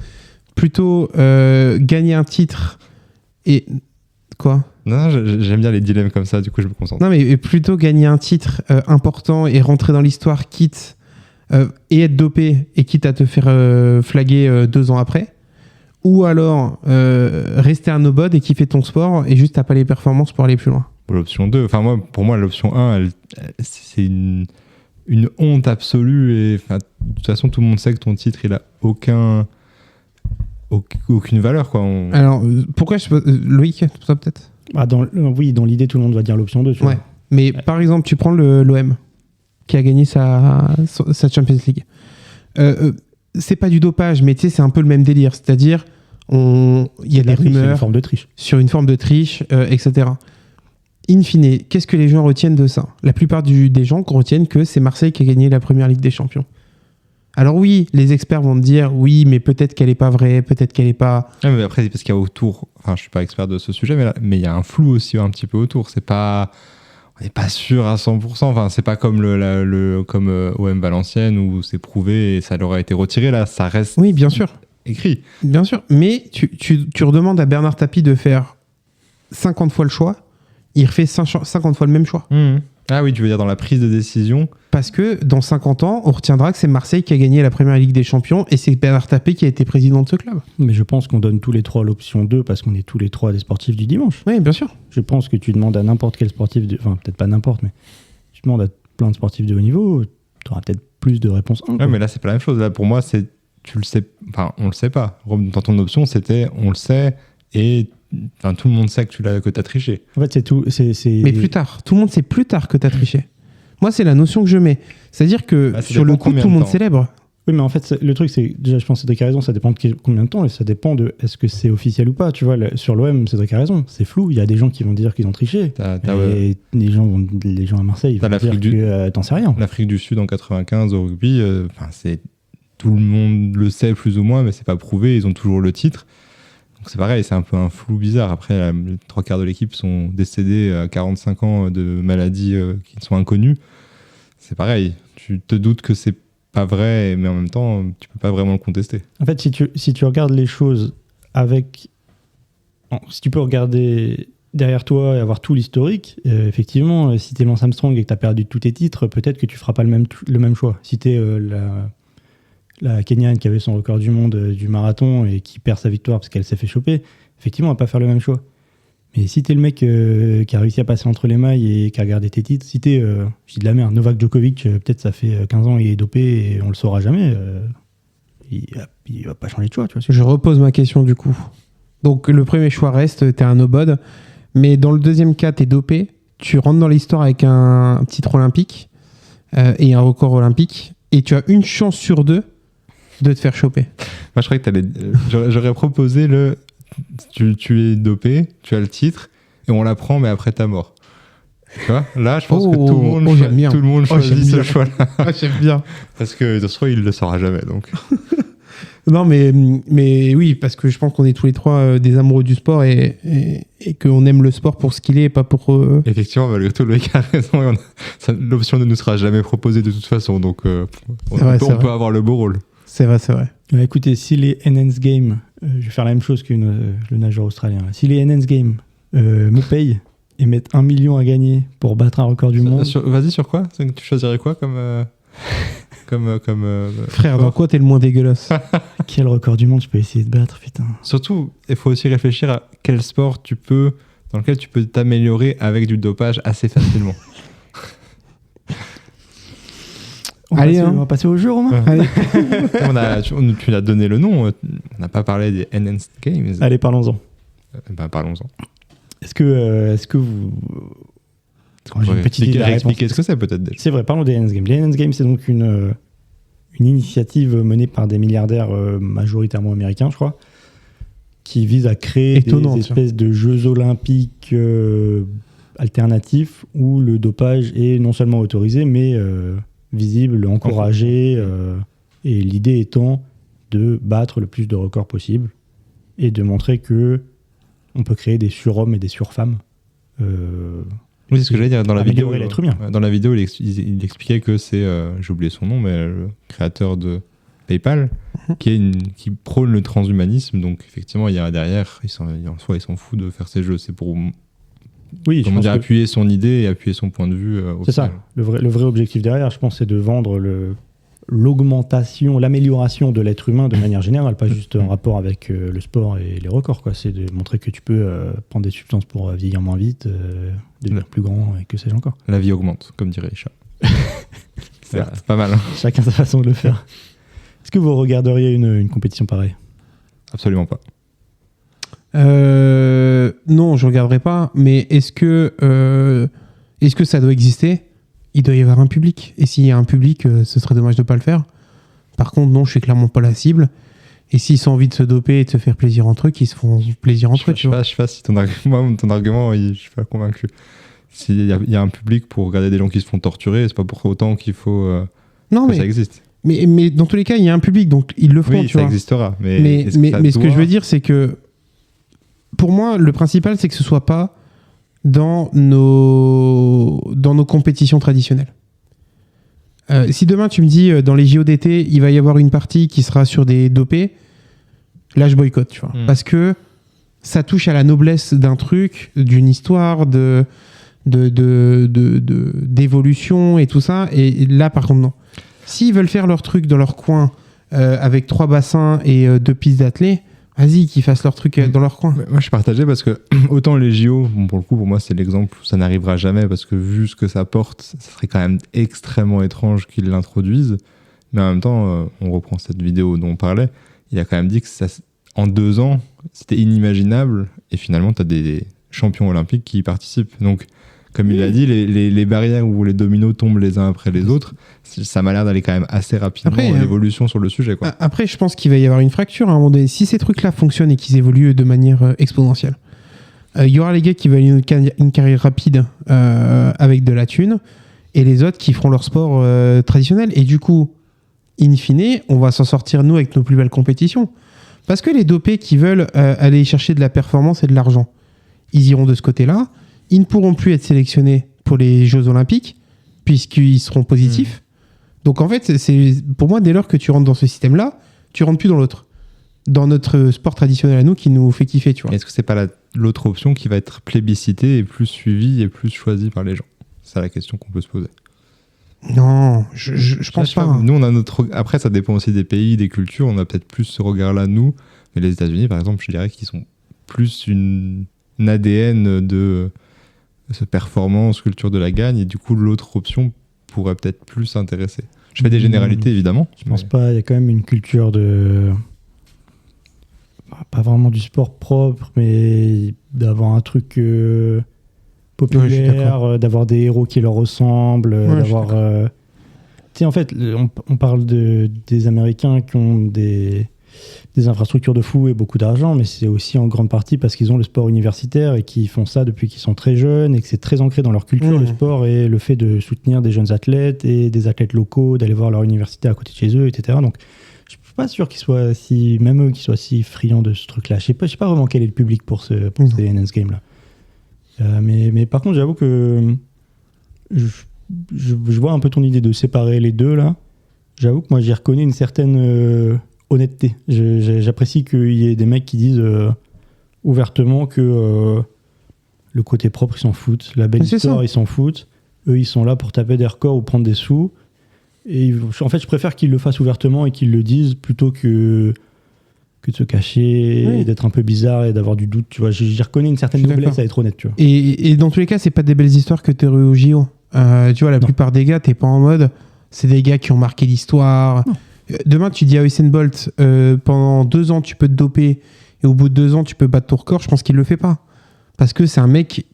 Plutôt gagner un titre et... Quoi? Non, j'aime bien les dilemmes comme ça, du coup je me concentre. Non, mais plutôt gagner un titre important et rentrer dans l'histoire, quitte et être dopé et quitte à te faire flaguer 2 ans après. Ou alors rester un no-bod et kiffer ton sport et juste t'as pas les performances pour aller plus loin. L'option 2, enfin pour moi l'option 1, c'est une honte absolue et de toute façon tout le monde sait que ton titre il a aucune valeur, quoi. Alors pourquoi Loïc, toi peut-être? Oui, dans l'idée tout le monde va dire l'option 2, tu vois. Mais par exemple tu prends l'OM qui a gagné sa Champions League. C'est pas du dopage, mais tu sais c'est un peu le même délire, c'est-à-dire il y a des rumeurs sur une forme de triche, etc. In fine, qu'est-ce que les gens retiennent de ça? La plupart des gens retiennent que c'est Marseille qui a gagné la première Ligue des Champions. Alors oui, les experts vont me dire oui, mais peut-être qu'elle n'est pas vraie, peut-être qu'elle n'est pas... Ouais, mais après, parce qu'il y a autour... Enfin, je suis pas expert de ce sujet, mais il y a un flou aussi un petit peu autour. C'est pas... On n'est pas sûr à 100%. Enfin, c'est pas comme comme OM Valenciennes où c'est prouvé et ça leur a été retiré. Là, ça reste... Oui, bien sûr. Écrit. Bien sûr. Mais tu redemandes à Bernard Tapie de faire 50 fois le choix. Il refait 50 fois le même choix. Mmh. Ah oui, tu veux dire dans la prise de décision. Parce que dans 50 ans, on retiendra que c'est Marseille qui a gagné la première Ligue des Champions et c'est Bernard Tapie qui a été président de ce club. Mais je pense qu'on donne tous les trois l'option 2 parce qu'on est tous les trois des sportifs du dimanche. Oui, bien sûr. Je pense que tu demandes à n'importe quel sportif, enfin peut-être pas n'importe, mais tu demandes à plein de sportifs de haut niveau, tu auras peut-être plus de réponses 1. Ouais, mais là, c'est pas la même chose. Là, pour moi, tu le sais, enfin, on le sait pas. Dans ton option, c'était on le sait et tout le monde sait que t'as triché. En fait, c'est tout. Mais plus tard. Tout le monde sait plus tard que t'as triché. Moi, c'est la notion que je mets. C'est-à-dire que sur le coup, tout le monde célèbre. Oui, mais en fait, le truc, c'est déjà, je pense que Cédric a raison, ça dépend de combien de temps et ça dépend de est-ce que c'est officiel ou pas. Tu vois, sur l'OM, Cédric a raison, c'est flou. Il y a des gens qui vont dire qu'ils ont triché. Et les gens à Marseille, ils vont dire que t'en sais rien. L'Afrique du Sud en 95 au rugby, tout le monde le sait plus ou moins, mais c'est pas prouvé. Ils ont toujours le titre. Donc c'est pareil, c'est un peu un flou bizarre. Après, les 3/4 de l'équipe sont décédés à 45 ans de maladies qui sont inconnues. C'est pareil, tu te doutes que c'est pas vrai, mais en même temps, tu peux pas vraiment le contester. En fait, si tu regardes les choses avec... Si tu peux regarder derrière toi et avoir tout l'historique, effectivement, si t'es Lance Armstrong et que t'as perdu tous tes titres, peut-être que tu feras pas le même choix. Si t'es la Kenyane qui avait son record du monde du marathon et qui perd sa victoire parce qu'elle s'est fait choper, effectivement, on va pas faire le même choix. Mais si t'es le mec qui a réussi à passer entre les mailles et qui a gardé tes titres, si t'es, je dis de la merde, Novak Djokovic, peut-être ça fait 15 ans il est dopé et on le saura jamais, il va pas changer de choix. Tu vois. Je repose ma question du coup. Donc le premier choix reste, t'es un no-bod, mais dans le deuxième cas, t'es dopé, tu rentres dans l'histoire avec un titre olympique et un record olympique, et tu as une chance sur 2 de te faire choper. Moi, je croyais que j'aurais proposé tu es dopé, tu as le titre, et on l'apprend, mais après ta mort. Tu vois, là, je pense que tout le monde choisit ce choix-là. J'aime bien. Parce que de toute façon, il ne le saura jamais. Donc. Non, mais oui, parce que je pense qu'on est tous les trois des amoureux du sport et qu'on aime le sport pour ce qu'il est et pas pour... Effectivement, malgré tout, Loïc a raison. L'option ne nous sera jamais proposée de toute façon. Donc, on peut avoir le beau rôle. C'est vrai, c'est vrai. Écoutez, si les Enhanced Games, je vais faire la même chose que le nageur australien. Si les Enhanced Games me payent, et mettre 1 million à gagner pour battre un record du monde. Vas-y, sur quoi? Tu choisirais quoi comme Frère, dans quoi t'es le moins dégueulasse? Quel record du monde je peux essayer de battre, putain. Surtout, il faut aussi réfléchir à quel sport dans lequel tu peux t'améliorer avec du dopage assez facilement. On va passer au jeu, Romain. Allez. Tu as donné le nom. On n'a pas parlé des Enhanced Games. Allez, parlons-en. Parlons-en. Est-ce que vous... J'ai une petite idée. Expliquer ce que c'est peut-être déjà. C'est vrai, parlons des Enhanced Games. Les Enhanced Games, c'est donc une initiative menée par des milliardaires majoritairement américains, je crois, qui vise à créer des espèces de jeux olympiques alternatifs où le dopage est non seulement autorisé, mais visible, encouragé, et l'idée étant de battre le plus de records possible et de montrer que on peut créer des surhommes et des surfemmes. Oui, c'est ce que j'allais dire. Dans la vidéo, l'être humain. Dans la vidéo, il expliquait que c'est, j'ai oublié son nom, mais le créateur de PayPal, qui prône le transhumanisme. Donc effectivement, il y a derrière, il s'en fout de faire ces jeux. C'est pour appuyer son idée et appuyer son point de vue. C'est ça. Le vrai objectif derrière, je pense, c'est de vendre l'augmentation, l'amélioration de l'être humain de manière générale, pas juste en rapport avec le sport et les records, quoi. C'est de montrer que tu peux prendre des substances pour vieillir moins vite, devenir plus grand et que sais-je encore. La vie augmente, comme dirait Isha. C'est pas mal. Hein. Chacun sa façon de le faire. Est-ce que vous regarderiez une compétition pareille? Absolument pas. Non, je regarderai pas. Mais est-ce que ça doit exister? Il doit y avoir un public. Et s'il y a un public, ce serait dommage de pas le faire. Par contre, non, je suis clairement pas la cible. Et s'ils ont envie de se doper et de se faire plaisir entre eux, qu'ils se font plaisir entre eux. Je sais pas si ton argument, je suis pas convaincu. S'il y a un public pour regarder des gens qui se font torturer, c'est pas pour autant qu'il faut que ça existe. Mais dans tous les cas, il y a un public, donc ils le feront. Oui, ça existera. Mais ce que je veux dire, c'est que pour moi, le principal, c'est que ce soit pas dans nos compétitions traditionnelles. Si demain tu me dis dans les JO d'été il va y avoir une partie qui sera sur des dopés, là je boycotte, tu vois, parce que ça touche à la noblesse d'un truc, d'une histoire, d'évolution et tout ça. Et là par contre non. S'ils veulent faire leur truc dans leur coin avec 3 bassins et 2 pistes d'athlée, vas-y, qu'ils fassent leur truc dans leur coin. Moi, je suis partagé parce que autant les JO, pour le coup, pour moi, c'est l'exemple où ça n'arrivera jamais parce que vu ce que ça porte, ça serait quand même extrêmement étrange qu'ils l'introduisent. Mais en même temps, on reprend cette vidéo dont on parlait, il a quand même dit que en 2 ans, c'était inimaginable. Et finalement, tu as des champions olympiques qui y participent. Donc, comme il l'a dit, les barrières où les dominos tombent les uns après les autres, ça m'a l'air d'aller quand même assez rapidement l'évolution sur le sujet, quoi. Après, je pense qu'il va y avoir une fracture à un moment donné. Si ces trucs-là fonctionnent et qu'ils évoluent de manière exponentielle, il y aura les gars qui veulent une carrière rapide avec de la thune et les autres qui feront leur sport traditionnel. Et du coup, in fine, on va s'en sortir, nous, avec nos plus belles compétitions. Parce que les dopés qui veulent aller chercher de la performance et de l'argent, ils iront de ce côté-là. Ils ne pourront plus être sélectionnés pour les Jeux Olympiques puisqu'ils seront positifs. Donc en fait, c'est pour moi, dès lors que tu rentres dans ce système-là, tu rentres plus dans l'autre. Dans notre sport traditionnel à nous qui nous fait kiffer, tu vois. Est-ce que c'est pas l'autre option qui va être plébiscitée et plus suivie et plus choisie par les gens? C'est la question qu'on peut se poser. Non, je pense pas. Nous, on a après, ça dépend aussi des pays, des cultures. On a peut-être plus ce regard-là, nous. Mais les États-Unis, par exemple, je dirais qu'ils sont plus une ADN de performance, culture de la gagne, et du coup l'autre option pourrait peut-être plus s'intéresser. Je fais des généralités évidemment. Je pense pas, il y a quand même une culture de... Pas vraiment du sport propre, mais d'avoir un truc populaire, d'avoir des héros qui leur ressemblent, d'avoir... Tu sais, en fait, on parle des Américains qui ont des infrastructures de fou et beaucoup d'argent, mais c'est aussi en grande partie parce qu'ils ont le sport universitaire et qu'ils font ça depuis qu'ils sont très jeunes et que c'est très ancré dans leur culture, le sport, et le fait de soutenir des jeunes athlètes et des athlètes locaux, d'aller voir leur université à côté de chez eux, etc. Donc, je suis pas sûr qu'ils soient même eux, qu'ils soient si friands de ce truc-là. Je sais pas vraiment quel est le public pour ces Enhanced Games-là. Mais par contre, j'avoue que je vois un peu ton idée de séparer les deux, là. J'avoue que moi, j'y reconnais une certaine... honnêteté. J'apprécie qu'il y ait des mecs qui disent ouvertement que Le côté propre, ils s'en foutent. La belle histoire, ils s'en foutent. Eux, ils sont là pour taper des records ou prendre des sous. Et en fait, je préfère qu'ils le fassent ouvertement et qu'ils le disent plutôt que de se cacher, et d'être un peu bizarre et d'avoir du doute. Tu vois, j'y reconnais une certaine noblesse à être honnête. Tu vois. Et dans tous les cas, c'est pas des belles histoires que tu aurais au JO. Tu vois, la plupart des gars, t'es pas en mode. C'est des gars qui ont marqué l'histoire. Demain, tu dis à Usain Bolt, pendant 2 ans, tu peux te doper et au bout de 2 ans, tu peux battre ton record. Je pense qu'il le fait pas. Parce que c'est un mec,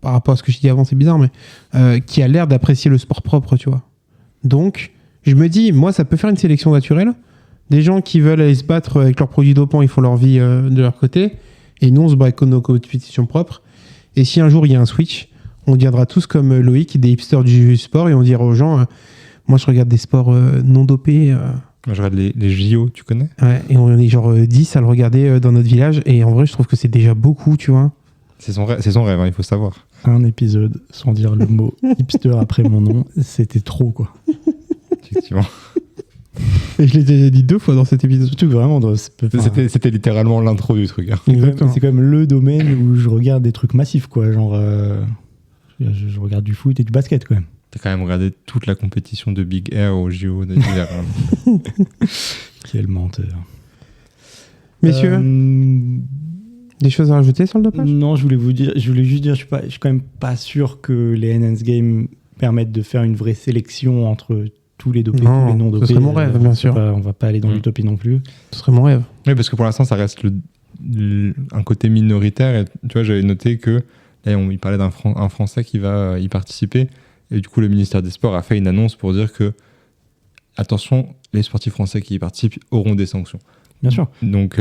par rapport à ce que je dis avant, c'est bizarre, mais qui a l'air d'apprécier le sport propre, tu vois. Donc, je me dis, moi, ça peut faire une sélection naturelle. Des gens qui veulent aller se battre avec leurs produits dopants, ils font leur vie de leur côté. Et nous, on se bat avec nos compétitions propres. Et si un jour, il y a un switch, on deviendra tous comme Loïc, des hipsters du sport, et on dira aux gens, moi, je regarde des sports non dopés. Moi, je regarde les JO, tu connais ? Ouais, et on est genre 10 à le regarder dans notre village. Et en vrai, je trouve que c'est déjà beaucoup, tu vois. C'est son rêve, hein, il faut savoir. Un épisode sans dire le mot hipster après mon nom, c'était trop, quoi. Effectivement. Et je l'ai déjà dit 2 fois dans cet épisode. Surtout vraiment, c'était littéralement l'intro du truc. Hein. C'est quand même le domaine où je regarde des trucs massifs, quoi. Genre, je regarde du foot et du basket, quand même. T'as quand même regardé toute la compétition de Big Air au JO d'hiver. Hein. Quel menteur. Messieurs, des choses à rajouter sur le dopage ? Non, je voulais juste dire, je suis quand même pas sûr que les Enhanced Games permettent de faire une vraie sélection entre tous les dopés, tous les non dopés. Ce serait mon rêve, bien sûr. On va pas aller dans l'utopie non plus. Ce serait mon rêve. Oui, parce que pour l'instant, ça reste un côté minoritaire. Et, tu vois, j'avais noté que là, il parlait d'un Français qui va y participer. Et du coup, le ministère des Sports a fait une annonce pour dire que, attention, les sportifs français qui y participent auront des sanctions. Bien sûr. Donc,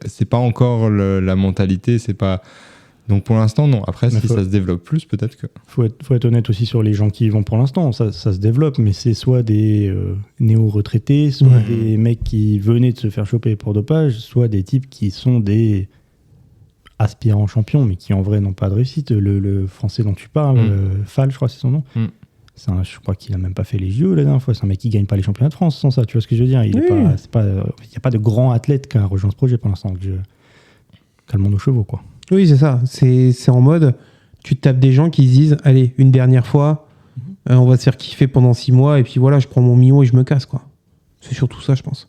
c'est pas encore la mentalité, c'est pas... Donc, pour l'instant, non. Après, si ça se développe plus, peut-être que... Faut être honnête aussi sur les gens qui y vont pour l'instant. Ça se développe, mais c'est soit des néo-retraités, soit des mecs qui venaient de se faire choper pour dopage, soit des types qui sont des aspirants champions, mais qui en vrai n'ont pas de réussite. Le Français dont tu parles, Fall, je crois c'est son nom. Je crois qu'il a même pas fait les JO la dernière fois. C'est un mec qui gagne pas les championnats de France sans ça. Tu vois ce que je veux dire ? Il n'y a pas de grand athlète qui a rejoint ce projet pour l'instant. Calmons nos chevaux, quoi. Oui, c'est ça. C'est en mode, tu tapes des gens qui se disent, allez, une dernière fois, on va se faire kiffer pendant 6 mois, et puis voilà, je prends mon million et je me casse, quoi. C'est surtout ça, je pense.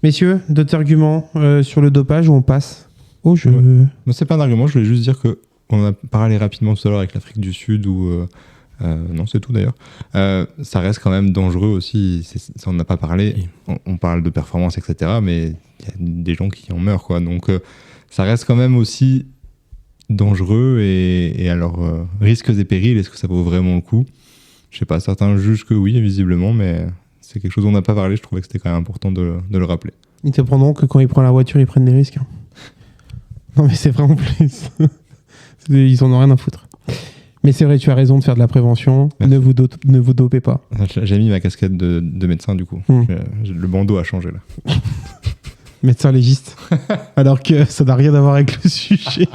Messieurs, d'autres arguments sur le dopage ou on passe au jeu ? Non, c'est pas un argument. Je voulais juste dire qu'on a parlé rapidement tout à l'heure avec l'Afrique du Sud ou... non, c'est tout d'ailleurs. Ça reste quand même dangereux aussi. Ça, on n'a pas parlé. On parle de performance, etc. Mais il y a des gens qui en meurent, quoi. Donc, ça reste quand même aussi dangereux. Et alors, risques et périls, est-ce que ça vaut vraiment le coup ? Je sais pas. Certains jugent que oui, visiblement, mais c'est quelque chose dont on n'a pas parlé. Je trouvais que c'était quand même important de le rappeler. Ils te prendront que quand ils prennent la voiture, ils prennent des risques. Hein. Non, mais c'est vraiment plus. Ils en ont rien à foutre. Mais c'est vrai, tu as raison de faire de la prévention. Ne vous dopez pas. J'ai mis ma casquette de médecin, du coup. Le bandeau a changé, là. Médecin légiste. Alors que ça n'a rien à voir avec le sujet.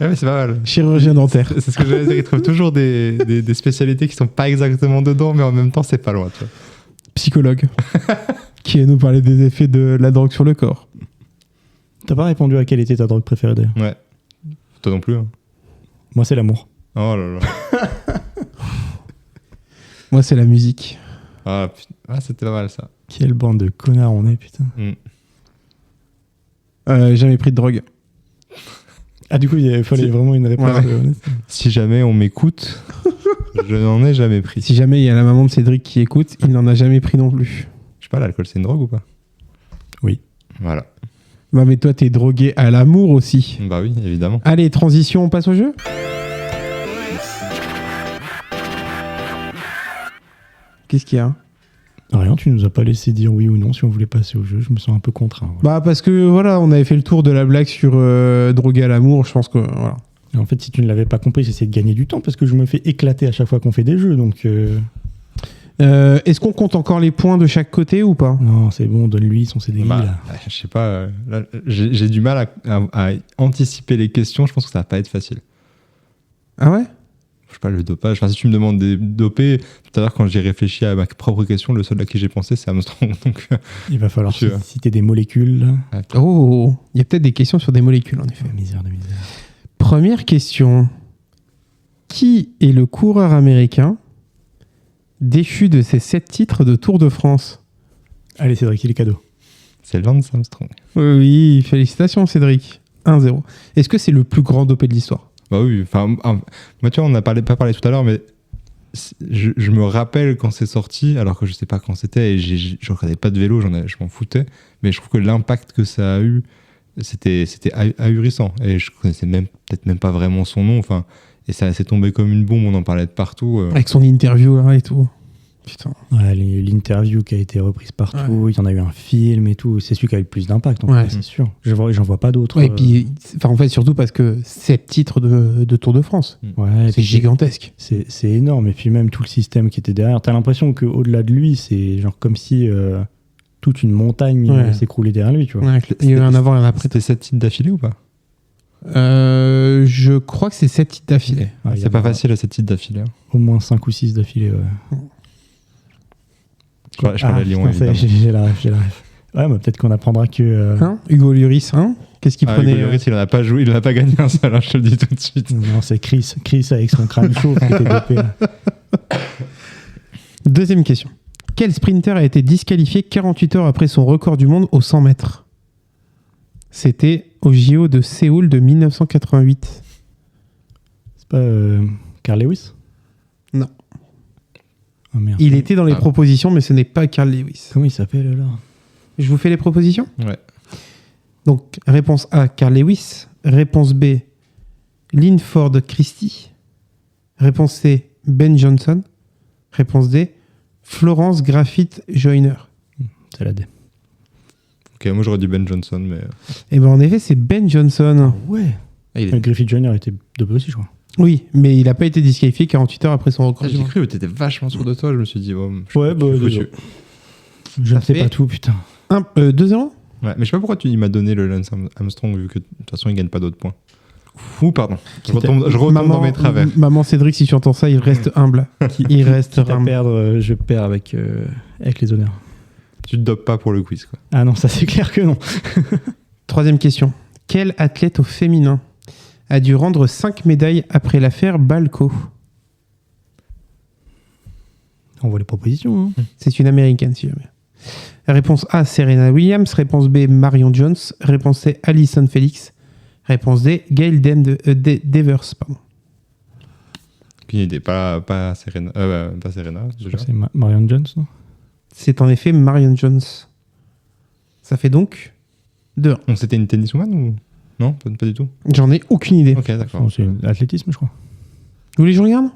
Ouais, mais c'est pas mal. Chirurgien dentaire. C'est ce que j'allais dire. Ils trouvent toujours des spécialités qui sont pas exactement dedans, mais en même temps, c'est pas loin. Tu vois. Psychologue. Qui va nous parler des effets de la drogue sur le corps. T'as pas répondu à quelle était ta drogue préférée, d'ailleurs ? Ouais. Toi non plus, hein. Moi, c'est l'amour. Oh là là. Moi, c'est la musique. Ah, c'était pas mal, ça. Quelle bande de connards on est, putain. Jamais pris de drogue. Ah, du coup, il fallait vraiment une réponse. Ouais. Si jamais on m'écoute, je n'en ai jamais pris. Si jamais il y a la maman de Cédric qui écoute, il n'en a jamais pris non plus. Je sais pas, l'alcool, c'est une drogue ou pas ? Oui. Voilà. Bah, mais toi, t'es drogué à l'amour aussi. Bah oui, évidemment. Allez, transition, on passe au jeu ? Qu'est-ce qu'il y a ? Rien, tu nous as pas laissé dire oui ou non si on voulait passer au jeu. Je me sens un peu contraint. Voilà. Bah parce que voilà, on avait fait le tour de la blague sur drogué à l'amour. Je pense que voilà. Et en fait, si tu ne l'avais pas compris, j'essaie de gagner du temps parce que je me fais éclater à chaque fois qu'on fait des jeux. Donc, est-ce qu'on compte encore les points de chaque côté ou pas ? Non, c'est bon, donne-lui son CDI. Là. Je sais pas. Là, j'ai du mal à anticiper les questions. Je pense que ça va pas être facile. Ah ouais ? sais pas, le dopage. Enfin, si tu me demandes des dopés, tout à l'heure, quand j'ai réfléchi à ma propre question, le seul à qui j'ai pensé, c'est Armstrong. Donc, il va falloir citer des molécules. Là. Oh, il y a peut-être des questions sur des molécules, en effet. Misère de misère. Première question. Qui est le coureur américain déchu de ses 7 titres de Tour de France? Allez, Cédric, il est cadeau. C'est Lance Armstrong. Oui, félicitations, Cédric. 1-0. Est-ce que c'est le plus grand dopé de l'histoire? Bah oui, enfin, moi, tu vois, on n'a pas parlé tout à l'heure, mais je me rappelle quand c'est sorti, alors que je sais pas quand c'était, et je regardais pas de vélo, je m'en foutais, mais je trouve que l'impact que ça a eu, c'était ahurissant. Et je connaissais peut-être même pas vraiment son nom, enfin, et ça s'est tombé comme une bombe, on en parlait de partout. Avec son interview là et tout. Putain. Ouais, l'interview qui a été reprise partout, il y en a eu un film et tout. C'est celui qui a eu le plus d'impact, en fait, c'est sûr. J'en vois pas d'autres. Ouais, et puis, en fait, surtout parce que 7 titres de Tour de France. Ouais, c'est gigantesque. C'est énorme. Et puis même tout le système qui était derrière. T'as l'impression qu'au-delà de lui, c'est genre comme si toute une montagne s'écroulait derrière lui, tu vois. Ouais, il y a eu un avant et un après. C'était 7 titres d'affilée ou pas? Je crois que c'est 7 titres d'affilée. Ouais, c'est pas facile à 7 titres d'affilée. Au moins 5 ou 6 d'affilée, ouais. Je parlais à Lyon. J'ai la ref. Ouais, mais peut-être qu'on apprendra que... Hugo Lloris, qu'est-ce qu'il prenait? Hugo Lloris, il en a pas joué, il en a pas gagné un seul, je te le dis tout de suite. Non, c'est Chris avec son crâne chaud qui était dopé. Deuxième question. Quel sprinter a été disqualifié 48 heures après son record du monde aux 100 mètres? C'était au JO de Séoul de 1988. C'est pas Carl Lewis? Non. Oh, merde. Il était dans les propositions, mais ce n'est pas Carl Lewis. Comment il s'appelle alors? Je vous fais les propositions? Ouais. Donc, réponse A, Carl Lewis. Réponse B, Linford Christie. Réponse C, Ben Johnson. Réponse D, Florence Griffith Joyner. C'est la D. Ok, moi j'aurais dit Ben Johnson, mais... Eh ben en effet, c'est Ben Johnson. Ouais. Griffith Joyner était dopé aussi, je crois. Oui, mais il n'a pas été disqualifié 48 heures après son record. J'ai cru que tu étais vachement sûr de toi, je me suis dit... Je ne sais pas tout, putain. 2-0 Ouais, mais je sais pas pourquoi il m'a donné le Lance Armstrong, vu que de toute façon il gagne pas d'autres points. Pardon. Je retombe dans mes travers. Maman Cédric, si tu entends ça, il reste humble. Il reste humble. Je perds avec les honneurs. Tu te dopes pas pour le quiz, quoi. Ah non, ça c'est clair que non. Troisième question. Quel athlète au féminin a dû rendre 5 médailles après l'affaire Balco? On voit les propositions. C'est une américaine, si jamais. Réponse A, Serena Williams. Réponse B, Marion Jones. Réponse C, Allyson Felix. Réponse D, Gail Devers. Pardon. Aucune idée. Pas Serena. Pas Serena. C'est Marion Jones, non? C'est en effet Marion Jones. Ça fait donc 2-1. Donc c'était une tenniswoman ou... Non, pas du tout. J'en ai aucune idée. Ok, d'accord. C'est l'athlétisme, je crois. Vous voulez que je regarde?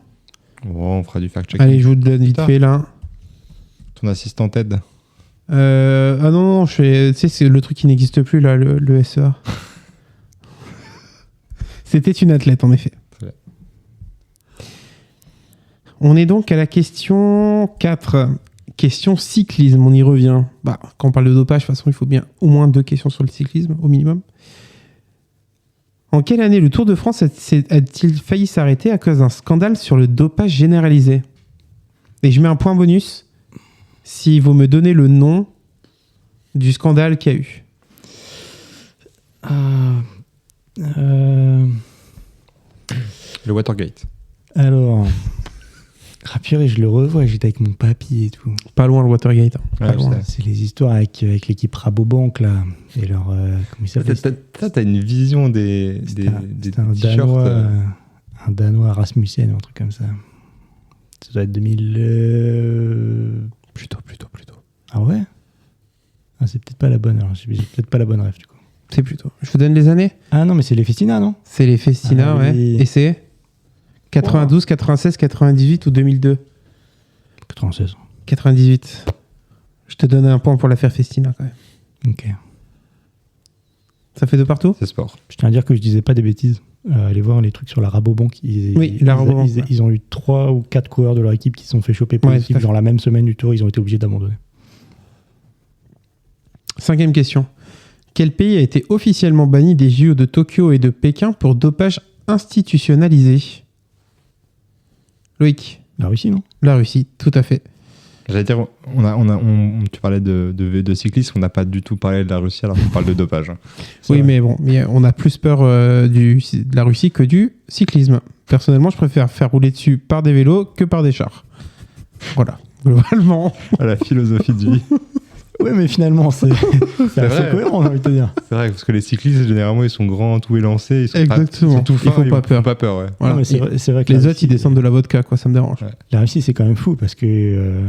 On fera du fact-checking. Allez, je vous le donne vite fait là. Ton assistant Ted. Ah non, tu sais, c'est le truc qui n'existe plus là, le SEA. C'était une athlète, en effet. On est donc à la question 4. Question cyclisme, on y revient. Quand on parle de dopage, de toute façon, il faut bien au moins 2 questions sur le cyclisme, au minimum. En quelle année le Tour de France a-t-il failli s'arrêter à cause d'un scandale sur le dopage généralisé? Et je mets un point bonus si vous me donnez le nom du scandale qu'il y a eu. Le Watergate. Alors... Purée, je le revois, j'étais avec mon papy et tout. Pas loin le Watergate. Pas loin. C'est les histoires avec l'équipe Rabobank là. Et leur. Comment il s'appelle? T'as une vision des t-shirts. Un Danois Rasmussen ou un truc comme ça. Ça doit être 2000. Plutôt. Ah ouais? C'est peut-être pas la bonne. Alors, j'ai peut-être pas la bonne ref du coup. C'est plutôt. Je vous donne les années? Ah non, mais c'est les Festina, non? C'est les Festina, ouais. Oui. Et c'est 92, 96, 98 ou 2002? 96. 98. Je te donne un point pour l'affaire Festina quand même. Ok. Ça fait 2 partout? C'est sport. Je tiens à dire que je disais pas des bêtises. Allez voir les trucs sur la Rabobank. Ils ont eu 3 ou 4 coureurs de leur équipe qui se sont fait choper positif dans la même semaine du Tour. Ils ont été obligés d'abandonner. 5e question. Quel pays a été officiellement banni des JO de Tokyo et de Pékin pour dopage institutionnalisé? Loïc. La Russie, non? La Russie, tout à fait. J'allais dire, tu parlais de cyclisme, on n'a pas du tout parlé de la Russie alors qu'on parle de dopage. Oui, mais bon, on a plus peur de la Russie que du cyclisme. Personnellement, je préfère faire rouler dessus par des vélos que par des chars. Voilà, globalement. La philosophie de vie. Oui, mais finalement, c'est assez cohérent, j'ai envie de te dire. C'est vrai, parce que les cyclistes, généralement, ils sont grands, tout élancés, ils sont exactement. Ils sont tout fins, ils font pas peur. Ouais. Voilà. Non, mais c'est vrai que les autres, ils descendent de la vodka, quoi, ça me dérange. Ouais. La Russie, c'est quand même fou parce que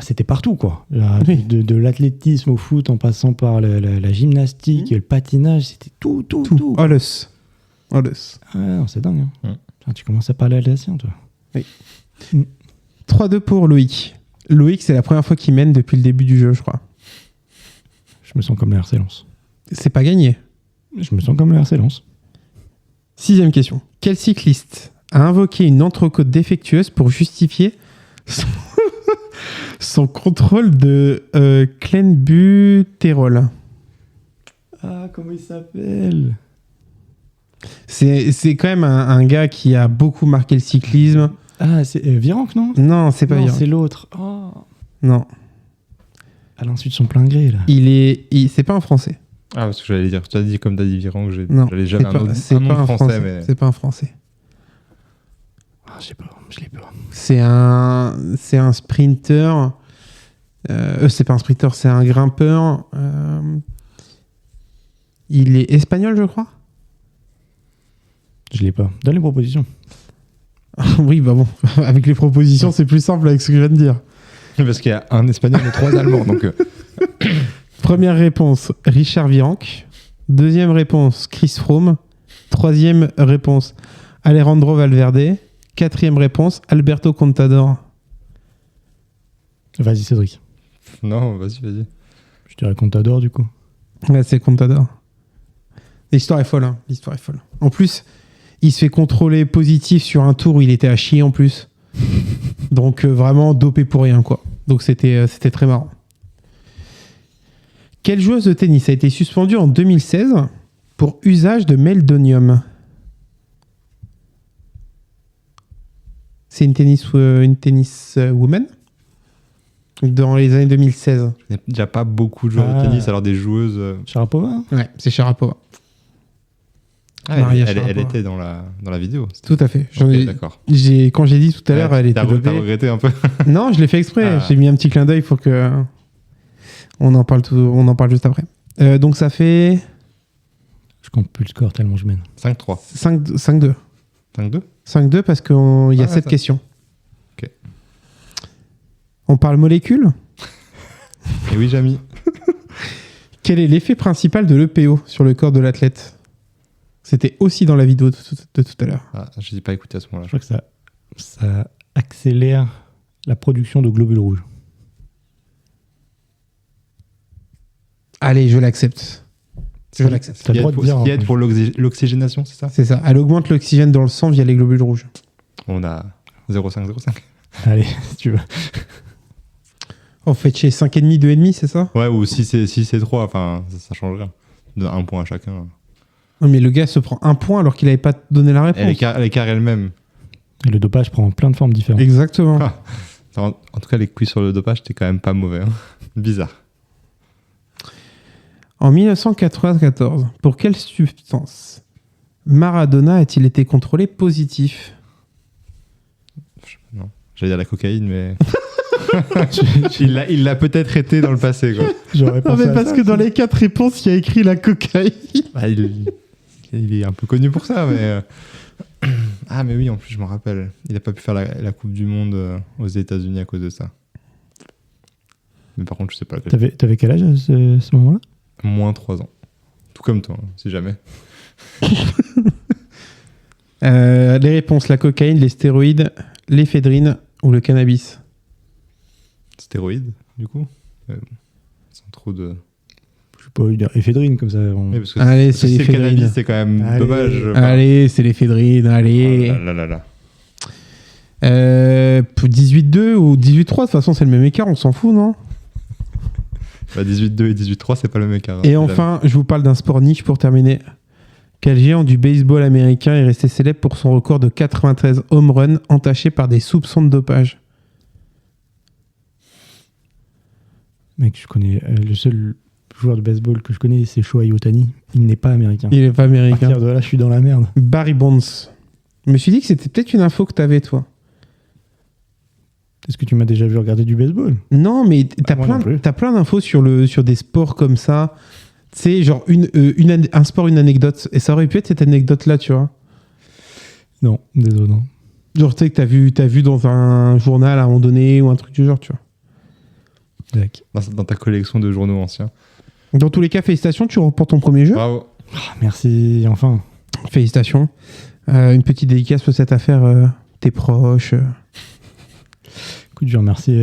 c'était partout, quoi. Oui. De l'athlétisme au foot, en passant par la gymnastique, le patinage, c'était tout. Alles. Ah, non, c'est dingue. Hein. Putain, tu commences à parler alsacien, toi. Oui. 3-2 pour Loïc. Loïc, c'est la première fois qu'il mène depuis le début du jeu, je crois. Je me sens comme le RC Lens. C'est pas gagné. Je me sens comme le RC Lens. 6e question. Quel cycliste a invoqué une entrecôte défectueuse pour justifier son contrôle de clenbuterol? Ah, comment il s'appelle? C'est quand même un gars qui a beaucoup marqué le cyclisme. Ah, c'est Virenque, non? Non, c'est pas Non, Virenque. c'est l'autre. Oh. Non. À l'insu de son plein gré, là. C'est pas un Français. Ah, parce que j'allais dire, tu as dit comme t'as dit Virenque, Non, j'allais jamais un nom français, mais... C'est pas un Français. Ah, je sais pas, je l'ai pas. C'est un sprinter. C'est pas un sprinter, c'est un grimpeur. Il est espagnol, je crois. Je l'ai pas. Donne les propositions. Oui, bah bon, avec les propositions, c'est plus simple avec ce que je viens de dire. Parce qu'il y a un espagnol et 3 allemands, donc... Première réponse, Richard Virenque. Deuxième réponse, Chris Froome. Troisième réponse, Alejandro Valverde. Quatrième réponse, Alberto Contador. Vas-y, Cédric. Non, vas-y. Je dirais Contador, du coup. Ouais, c'est Contador. L'histoire est folle, hein. L'histoire est folle. En plus, il se fait contrôler positif sur un tour où il était à chier en plus. Donc vraiment dopé pour rien, quoi. Donc c'était très marrant. Quelle joueuse de tennis a été suspendue en 2016 pour usage de meldonium? C'est une tennis woman dans les années 2016. Il n'y a déjà pas beaucoup de joueurs de tennis, alors des joueuses... Sharapova? Ouais, c'est Sharapova. Elle était dans la vidéo. Tout à fait. D'accord. Quand j'ai dit tout à l'heure, elle était dopée. T'as regretté un peu? Non, je l'ai fait exprès. J'ai mis un petit clin d'œil pour que on en parle juste après. Donc ça fait... Je compte plus le score tellement je mène. 5-3. 5-2. 5-2 5-2 parce qu'il y a 7 questions. Ok. On parle molécules? Et oui, Jamy. Quel est l'effet principal de l'EPO sur le corps de l'athlète? C'était aussi dans la vidéo de tout à l'heure. Ah, je n'ai pas écouté à ce moment-là. Je crois que ça accélère la production de globules rouges. Allez, je l'accepte. Je l'accepte. T'as le droit de dire. Ce qui aide pour l'oxygénation, c'est ça? C'est ça. Elle augmente l'oxygène dans le sang via les globules rouges. On a 0,5. Allez, si tu veux. En fait, chez 5,5, 2,5, c'est ça? Ouais, ou si c'est 3, enfin, ça change rien. De 1 point à chacun. Non, mais le gars se prend 1 point alors qu'il n'avait pas donné la réponse. Elle écarte elle-même. Et le dopage prend plein de formes différentes. Exactement. En tout cas, les quiz sur le dopage, c'était quand même pas mauvais. Hein. Bizarre. En 1994, pour quelle substance Maradona a-t-il été contrôlé positif? Non, j'allais dire la cocaïne, mais... il l'a peut-être été dans le passé, quoi. J'aurais pensé mais parce que dans les 4 réponses, il y a écrit la cocaïne. Bah, il est un peu connu pour ça, mais... Ah, mais oui, en plus, je me rappelle. Il n'a pas pu faire la Coupe du Monde aux États-Unis à cause de ça. Mais par contre, je sais pas. T'avais quel âge à ce moment-là? Moins 3 ans. Tout comme toi, si jamais. Les réponses, la cocaïne, les stéroïdes, l'éphédrine ou le cannabis? Stéroïdes, du coup sans trop de... Je sais pas, il y a éphédrine comme ça. Oui, parce que allez, c'est le l'éphédrine. cannabis, c'est quand même dommage. Allez, c'est l'éphédrine, allez. Oh là. 18-2 ou 18-3, de toute façon, c'est le même écart, on s'en fout, non? Bah, 18-2 et 18-3, c'est pas le même écart. Et enfin, je vous parle d'un sport niche pour terminer. Quel géant du baseball américain est resté célèbre pour son record de 93 home runs entaché par des soupçons de dopage? Mec, je connais le seul joueur de baseball que je connais, c'est Shohei Ohtani. Il n'est pas américain. Il n'est pas À américain. partir de là, je suis dans la merde. Barry Bonds. Je me suis dit que c'était peut-être une info que t'avais, toi. Est-ce que tu m'as déjà vu regarder du baseball? Non, mais t'as moi non plus. plein d'infos sur des sports comme ça. Tu sais, genre un sport, une anecdote. Et ça aurait pu être cette anecdote-là, tu vois. Non, désolé, non. Genre, tu sais, que t'as vu dans un journal à un moment donné ou un truc du genre, tu vois. Dans ta collection de journaux anciens. Dans tous les cas, félicitations, tu remportes ton premier jeu. Bravo. Merci, enfin. Félicitations. Une petite dédicace pour cette affaire, tes proches. Écoute, je remercie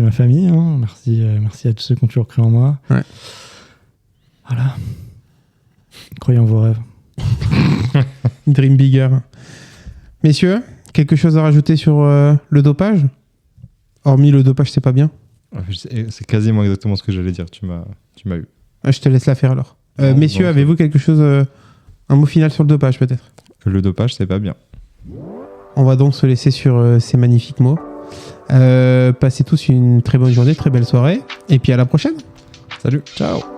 ma famille. Hein. Merci à tous ceux qui ont toujours cru en moi. Ouais. Voilà. Croyez en vos rêves. Dream bigger. Messieurs, quelque chose à rajouter sur le dopage? Hormis le dopage, c'est pas bien. C'est quasiment exactement ce que j'allais dire. Tu m'as eu. Je te laisse la faire alors. Messieurs, avez-vous quelque chose, un mot final sur le dopage peut-être? Le dopage, c'est pas bien. On va donc se laisser sur ces magnifiques mots. Passez tous une très bonne journée, très belle soirée. Et puis à la prochaine. Salut. Ciao.